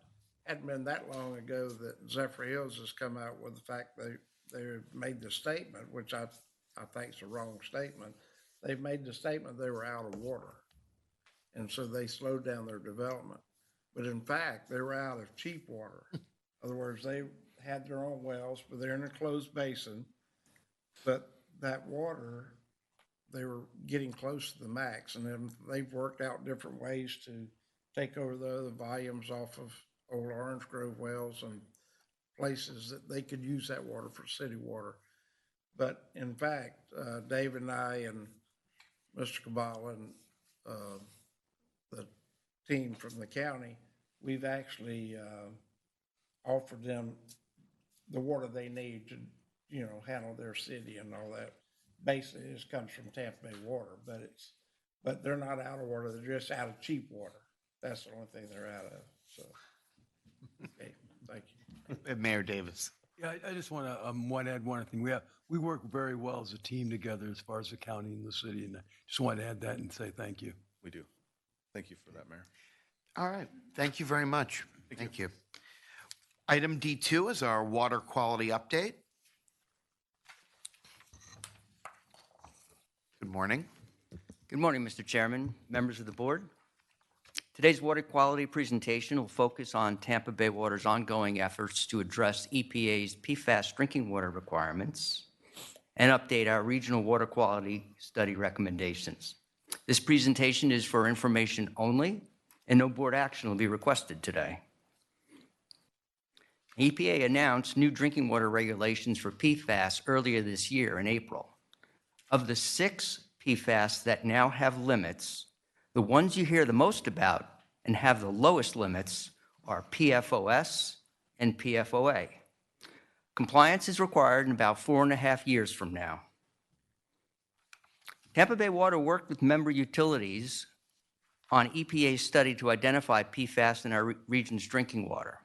Hadn't been that long ago that Zephyr Hills has come out with the fact they made the statement, which I think is a wrong statement. They've made the statement they were out of water, and so they slowed down their development. But in fact, they were out of cheap water. In other words, they had their own wells, but they're in a closed basin. But that water, they were getting close to the max, and then they've worked out different ways to take over the other volumes off of old Orange Grove wells and places that they could use that water for city water. But in fact, Dave and I and Mr. Cabal and the team from the county, we've actually offered them the water they need to, handle their city and all that. Basically, this comes from Tampa Bay Water, but they're not out of water. They're just out of cheap water. That's the only thing they're out of. So, okay, thank you. Mayor Davis. Yeah, I just want to add one thing. We work very well as a team together as far as the county and the city, and I just want to add that and say thank you. We do. Thank you for that, Mayor. All right. Thank you very much. Thank you. Item D2 is our water quality update. Good morning. Good morning, Mr. Chairman, members of the board. Today's water quality presentation will focus on Tampa Bay Water's ongoing efforts to address EPA's PFAS drinking water requirements and update our regional water quality study recommendations. This presentation is for information only, and no board action will be requested today. EPA announced new drinking water regulations for PFAS earlier this year in April. Of the 6 PFAS that now have limits, the ones you hear the most about and have the lowest limits are PFOS and PFOA. Compliance is required in about 4.5 years from now. Tampa Bay Water worked with member utilities on EPA's study to identify PFAS in our region's drinking water.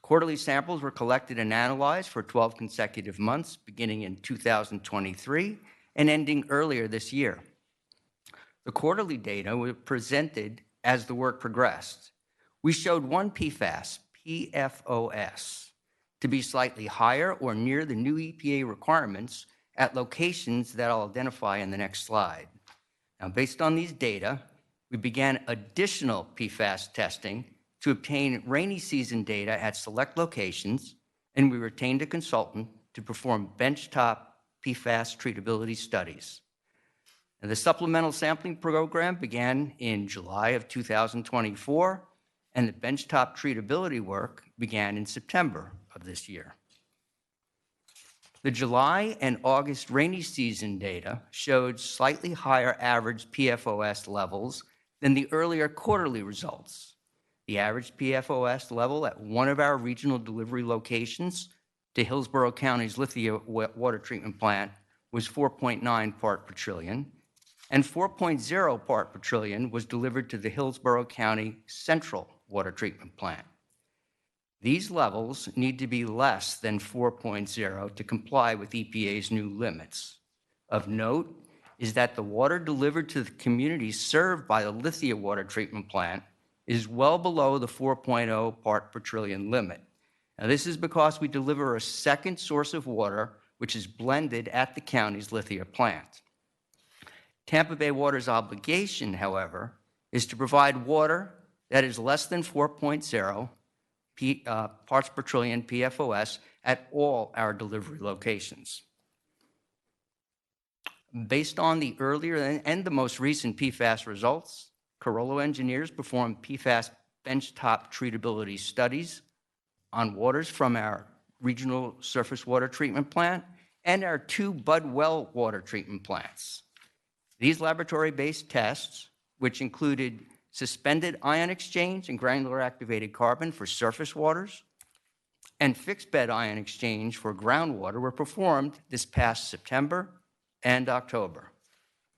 Quarterly samples were collected and analyzed for 12 consecutive months, beginning in 2023 and ending earlier this year. The quarterly data were presented as the work progressed. We showed one PFAS, PFOS, to be slightly higher or near the new EPA requirements at locations that I'll identify in the next slide. Now, based on these data, we began additional PFAS testing to obtain rainy season data at select locations, and we retained a consultant to perform benchtop PFAS treatability studies. And the supplemental sampling program began in July of 2024, and the benchtop treatability work began in September of this year. The July and August rainy season data showed slightly higher average PFOS levels than the earlier quarterly results. The average PFOS level at one of our regional delivery locations to Hillsborough County's Lithia water treatment plant was 4.9 part per trillion, and 4.0 part per trillion was delivered to the Hillsborough County Central Water Treatment Plant. These levels need to be less than 4.0 to comply with EPA's new limits. Of note is that the water delivered to the communities served by the Lithia Water Treatment Plant is well below the 4.0 part per trillion limit. Now, this is because we deliver a second source of water, which is blended at the county's Lithia plant. Tampa Bay Water's obligation, however, is to provide water that is less than 4.0 parts per trillion PFOS at all our delivery locations. Based on the earlier and the most recent PFAS results, Carollo engineers performed PFAS benchtop treatability studies on waters from our regional surface water treatment plant and our 2 Bud Well water treatment plants. These laboratory-based tests, which included suspended ion exchange and granular activated carbon for surface waters and fixed bed ion exchange for groundwater, were performed this past September and October.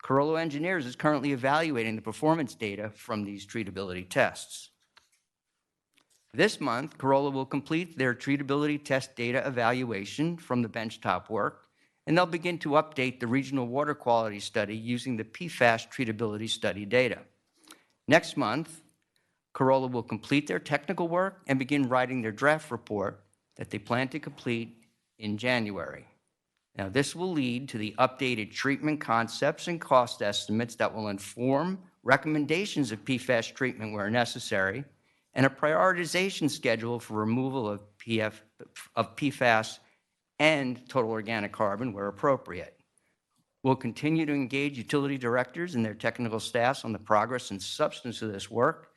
Carollo Engineers is currently evaluating the performance data from these treatability tests. This month, Carollo will complete their treatability test data evaluation from the benchtop work, and they'll begin to update the regional water quality study using the PFAS treatability study data. Next month, Carollo will complete their technical work and begin writing their draft report that they plan to complete in January. Now, this will lead to the updated treatment concepts and cost estimates that will inform recommendations of PFAS treatment where necessary, and a prioritization schedule for removal of PFAS and total organic carbon where appropriate. We'll continue to engage utility directors and their technical staffs on the progress and substance of this work,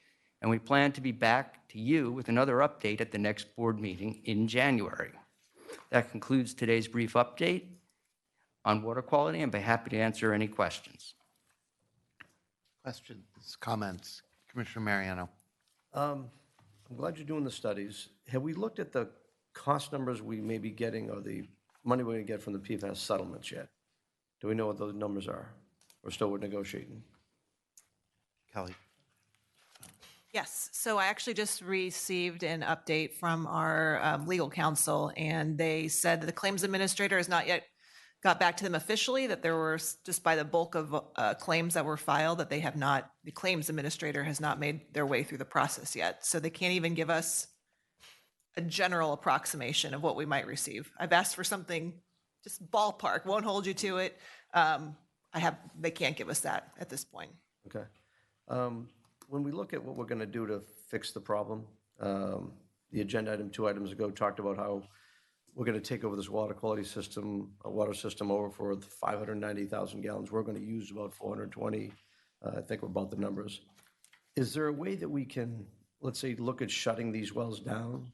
and we plan to be back to you with another update at the next board meeting in January. That concludes today's brief update. on water quality and be happy to answer any questions. Questions, comments? Commissioner Mariano. I'm glad you're doing the studies. Have we looked at the cost numbers we may be getting or the money we're going to get from the PFAS settlements yet? Do we know what those numbers are? We're still negotiating. Kelly. Yes, so I actually just received an update from our legal counsel, and they said that the claims administrator has not yet got back to them officially, that there were, just by the bulk of claims that were filed, that they have not, the claims administrator has not made their way through the process yet. So they can't even give us a general approximation of what we might receive. I've asked for something, just ballpark, won't hold you to it. They can't give us that at this point. Okay. When we look at what we're going to do to fix the problem, the agenda item 2 items ago talked about how we're going to take over this water quality system, water system over for 590,000 gallons. We're going to use about 420, I think about the numbers. Is there a way that we can, let's say, look at shutting these wells down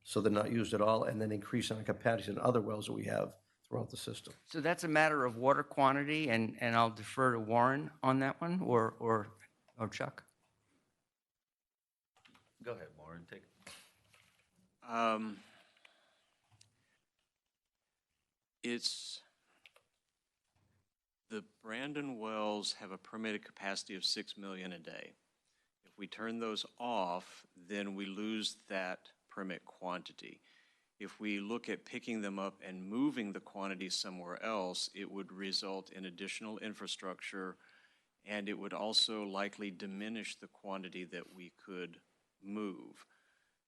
so they're not used at all, and then increase on capacity in other wells that we have throughout the system? So that's a matter of water quantity, and I'll defer to Warren on that one, or Chuck. Go ahead, Warren, take it. It's, the Brandon wells have a permitted capacity of 6 million a day. If we turn those off, then we lose that permit quantity. If we look at picking them up and moving the quantity somewhere else, it would result in additional infrastructure, and it would also likely diminish the quantity that we could move.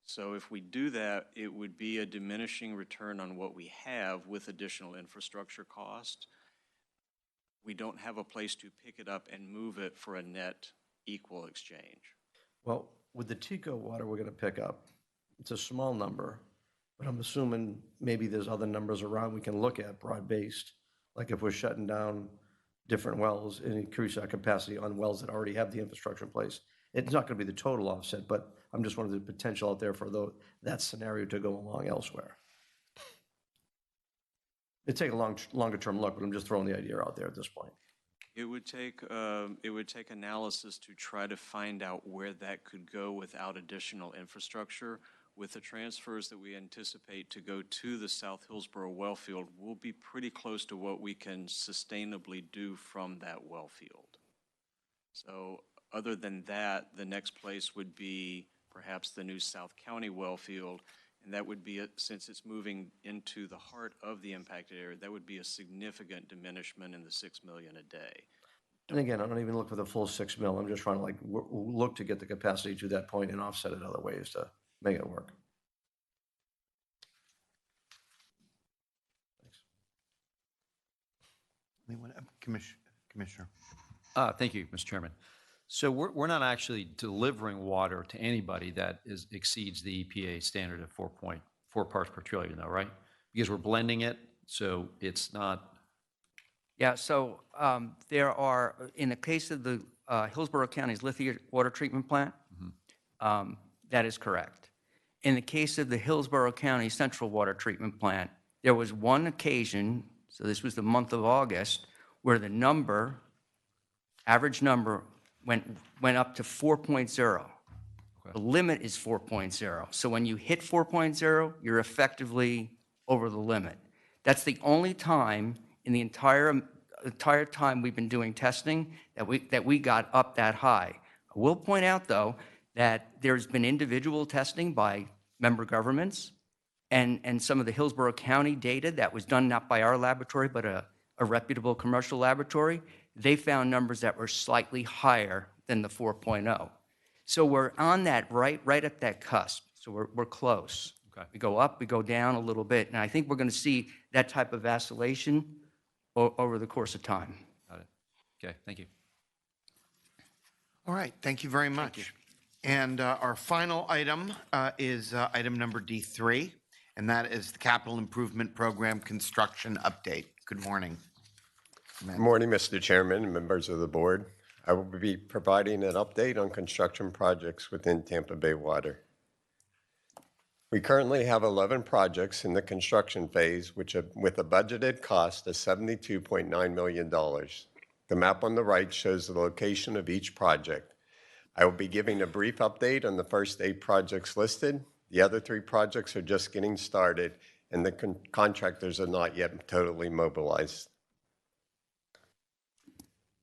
So if we do that, it would be a diminishing return on what we have with additional infrastructure cost. We don't have a place to pick it up and move it for a net equal exchange. Well, with the TECO water we're going to pick up, it's a small number, but I'm assuming maybe there's other numbers around we can look at broad-based, like if we're shutting down different wells and increase our capacity on wells that already have the infrastructure in place. It's not going to be the total offset, but I'm just wondering the potential out there for that scenario to go along elsewhere. It'd take a longer-term look, but I'm just throwing the idea out there at this point. It would take analysis to try to find out where that could go without additional infrastructure. With the transfers that we anticipate to go to the South Hillsborough well field, we'll be pretty close to what we can sustainably do from that well field. So other than that, the next place would be perhaps the new South County well field, and that would be, since it's moving into the heart of the impacted area, that would be a significant diminishment in the 6 million a day. And again, I don't even look for the full 6 mil. I'm just trying to look to get the capacity to that point and offset it other ways to make it work. Thanks. Anyone? Commissioner. Thank you, Mr. Chairman. So we're not actually delivering water to anybody that exceeds the EPA standard of 4.4 parts per trillion, though, right? Because we're blending it, so it's not. Yeah, so there are, in the case of the Hillsborough County's Lithia water treatment plant, that is correct. In the case of the Hillsborough County Central Water Treatment Plant, there was one occasion, so this was the month of August, where the average number went up to 4.0. Okay. The limit is 4.0. So when you hit 4.0, you're effectively over the limit. That's the only time in the entire time we've been doing testing that we got up that high. I will point out, though, that there's been individual testing by member governments and some of the Hillsborough County data that was done not by our laboratory, but a reputable commercial laboratory. They found numbers that were slightly higher than the 4.0. So we're on that right at that cusp. So we're close. Okay. We go up, we go down a little bit, and I think we're going to see that type of vacillation over the course of time. Got it. Okay, thank you. All right, thank you very much. And our final item is item number D3, and that is the Capital Improvement Program Construction Update. Good morning. Good morning, Mr. Chairman and members of the board. I will be providing an update on construction projects within Tampa Bay Water. We currently have 11 projects in the construction phase, with a budgeted cost of $72.9 million. The map on the right shows the location of each project. I will be giving a brief update on the first 8 projects listed. The other 3 projects are just getting started, and the contractors are not yet totally mobilized.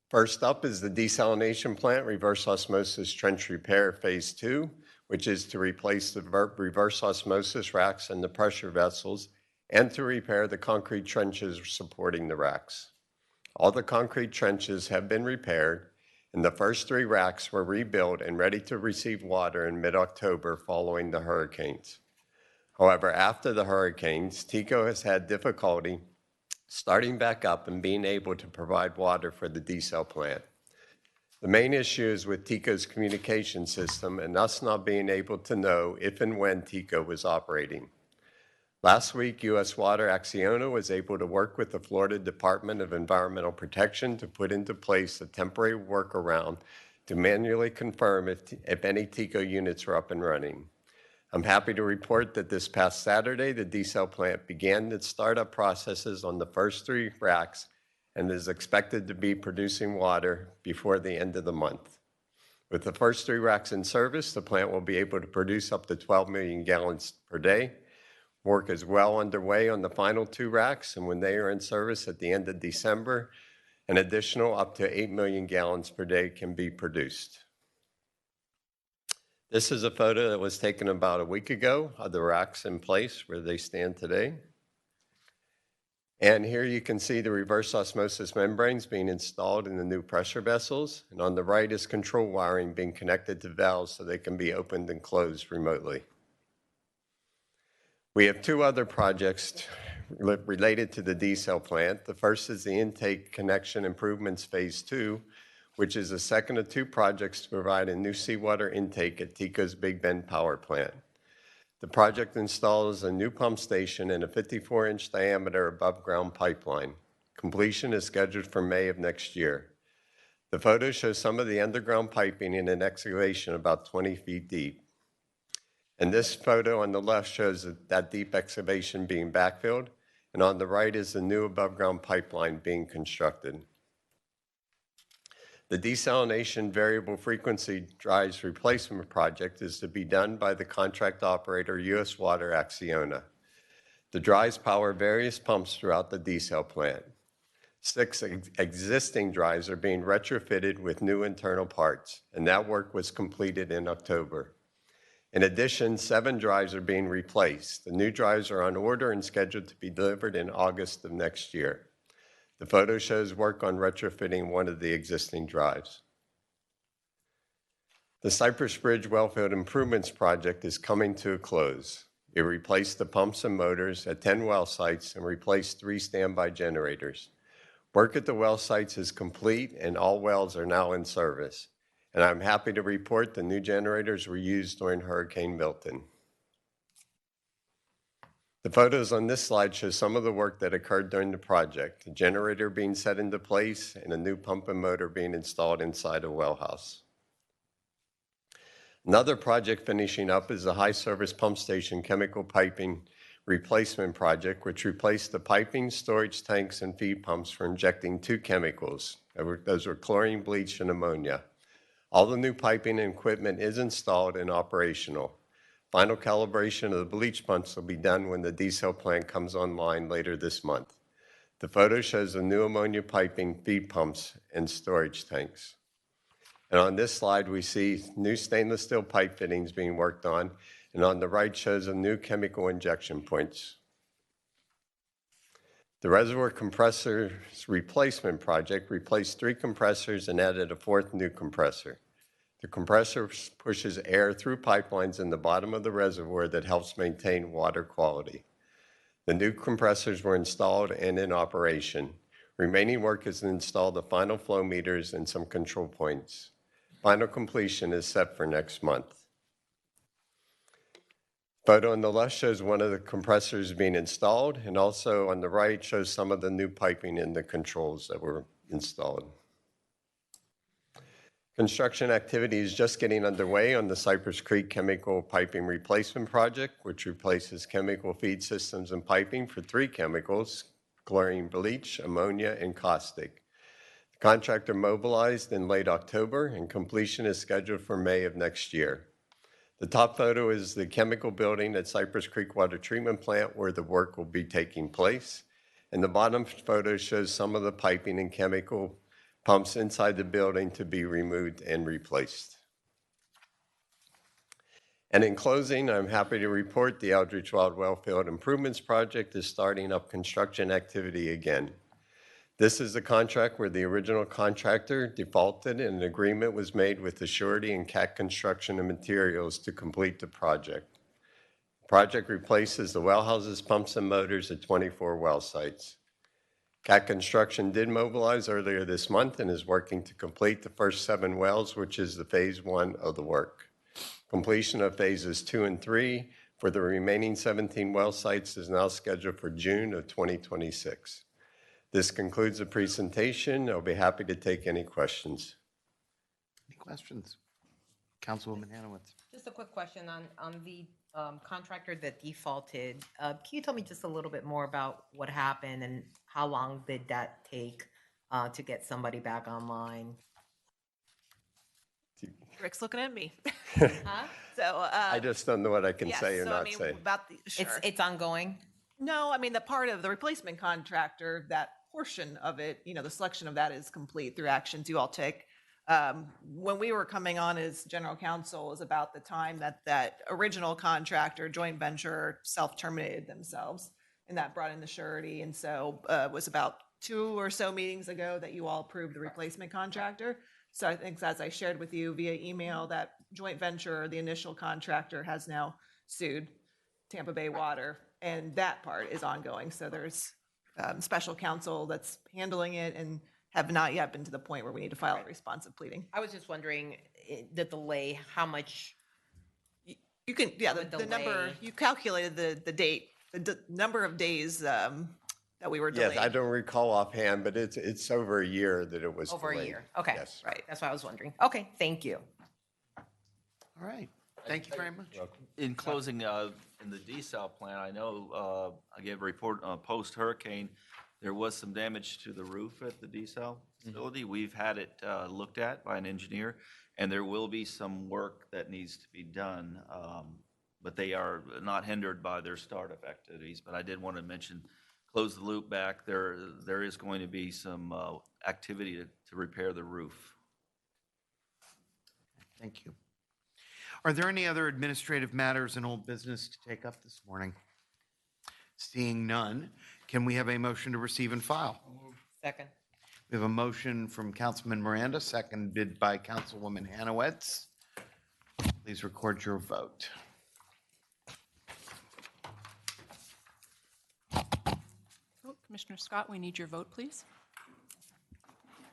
First up is the desalination plant reverse osmosis trench repair phase 2, which is to replace the reverse osmosis racks and the pressure vessels and to repair the concrete trenches supporting the racks. All the concrete trenches have been repaired, and the first 3 racks were rebuilt and ready to receive water in mid-October following the hurricanes. However, after the hurricanes, TECO has had difficulty starting back up and being able to provide water for the desal plant. The main issue is with TECO's communication system and us not being able to know if and when TECO was operating. Last week, U.S. Water Acciona was able to work with the Florida Department of Environmental Protection to put into place a temporary workaround to manually confirm if any TECO units were up and running. I'm happy to report that this past Saturday, the desal plant began its startup processes on the first 3 racks and is expected to be producing water before the end of the month. With the first 3 racks in service, the plant will be able to produce up to 12 million gallons per day. Work is well underway on the final 2 racks, and when they are in service at the end of December, an additional up to 8 million gallons per day can be produced. This is a photo that was taken about a week ago of the racks in place where they stand today. And here you can see the reverse osmosis membranes being installed in the new pressure vessels. And on the right is control wiring being connected to valves so they can be opened and closed remotely. We have 2 other projects related to the desal plant. The first is the intake connection improvements phase 2, which is the second of 2 projects to provide a new seawater intake at TECO's Big Bend power plant. The project installs a new pump station and a 54-inch diameter above-ground pipeline. Completion is scheduled for May of next year. The photo shows some of the underground piping in an excavation about 20 feet deep. And this photo on the left shows that deep excavation being backfilled, and on the right is the new above-ground pipeline being constructed. The desalination variable frequency drives replacement project is to be done by the contract operator U.S. Water Acciona. The drives power various pumps throughout the desal plant. 6 existing drives are being retrofitted with new internal parts, and that work was completed in October. In addition, 7 drives are being replaced. The new drives are on order and scheduled to be delivered in August of next year. The photo shows work on retrofitting one of the existing drives. The Cypress Bridge Wellfield Improvements Project is coming to a close. It replaced the pumps and motors at 10 well sites and replaced 3 standby generators. Work at the well sites is complete and all wells are now in service. And I'm happy to report the new generators were used during Hurricane Milton. The photos on this slide show some of the work that occurred during the project, the generator being set into place and a new pump and motor being installed inside a well house. Another project finishing up is the high service pump station chemical piping replacement project, which replaced the piping, storage tanks, and feed pumps for injecting 2 chemicals. Those were chlorine bleach and ammonia. All the new piping and equipment is installed and operational. Final calibration of the bleach pumps will be done when the desal plant comes online later this month. The photo shows the new ammonia piping, feed pumps, and storage tanks. And on this slide, we see new stainless steel pipe fittings being worked on, and on the right shows a new chemical injection points. The reservoir compressors replacement project replaced 3 compressors and added a 4th new compressor. The compressor pushes air through pipelines in the bottom of the reservoir that helps maintain water quality. The new compressors were installed and in operation. Remaining work is to install the final flow meters and some control points. Final completion is set for next month. Photo on the left shows one of the compressors being installed, and also on the right shows some of the new piping and the controls that were installed. Construction activity is just getting underway on the Cypress Creek Chemical Piping Replacement Project, which replaces chemical feed systems and piping for 3 chemicals: chlorine bleach, ammonia, and caustic. The contractor mobilized in late October, and completion is scheduled for May of next year. The top photo is the chemical building at Cypress Creek Water Treatment Plant where the work will be taking place. And the bottom photo shows some of the piping and chemical pumps inside the building to be removed and replaced. And in closing, I'm happy to report the Eldridge Wild Wellfield Improvements Project is starting up construction activity again. This is a contract where the original contractor defaulted and an agreement was made with the surety and CAT Construction and Materials to complete the project. The project replaces the well houses, pumps, and motors at 24 well sites. CAT Construction did mobilize earlier this month and is working to complete the first 7 wells, which is the phase 1 of the work. Completion of phases 2 and 3 for the remaining 17 well sites is now scheduled for June of 2026. This concludes the presentation. I'll be happy to take any questions. Any questions? Councilwoman Hanowitz. Just a quick question on the contractor that defaulted. Can you tell me just a little bit more about what happened and how long did that take to get somebody back online? Rick's looking at me. Huh? So I just don't know what I can yes, say or so, not I mean, say. About the, sure. It's ongoing? No, I mean, the part of the replacement contractor, that portion of it, the selection of that is complete through actions you all take. When we were coming on as general counsel is about the time that original contractor, joint venture, self-terminated themselves, and that brought in the surety. And so it was about 2 or so meetings ago that you all approved the replacement contractor. So I think, as I shared with you via email, that joint venture, the initial contractor, has now sued Tampa Bay Water, and that part is ongoing. So there's special counsel that's handling it and have not yet been to the point where we need to file a responsive pleading. I was just wondering, the delay, how much? You can, yeah, the number, you calculated the date, the number of days that we were delayed. Yes, I don't recall offhand, but it's over a year that it was Over delayed. a year, okay. Yes. Right, that's what I was wondering. Okay, thank you. All right. Thank you very much. In closing, in the desal plant, I know I gave a report post-hurricane, there was some damage to the roof at the desal facility. We've had it looked at by an engineer, and there will be some work that needs to be done, but they are not hindered by their startup activities. But I did want to mention, close the loop back, there is going to be some activity to repair the roof. Thank you. Are there any other administrative matters and old business to take up this morning? Seeing none, can we have a motion to receive and file? Second. We have a motion from Councilman Miranda, seconded by Councilwoman Hanowitz. Please record your vote. Oh, Commissioner Scott, we need your vote, please.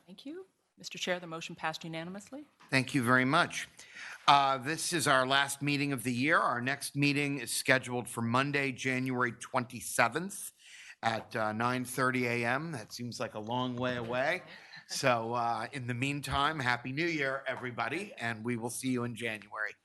Thank you. Mr. Chair, the motion passed unanimously. Thank you very much. This is our last meeting of the year. Our next meeting is scheduled for Monday, January 27th at 9:30 a.m. That seems like a long way away. So in the meantime, Happy New Year, everybody, and we will see you in January.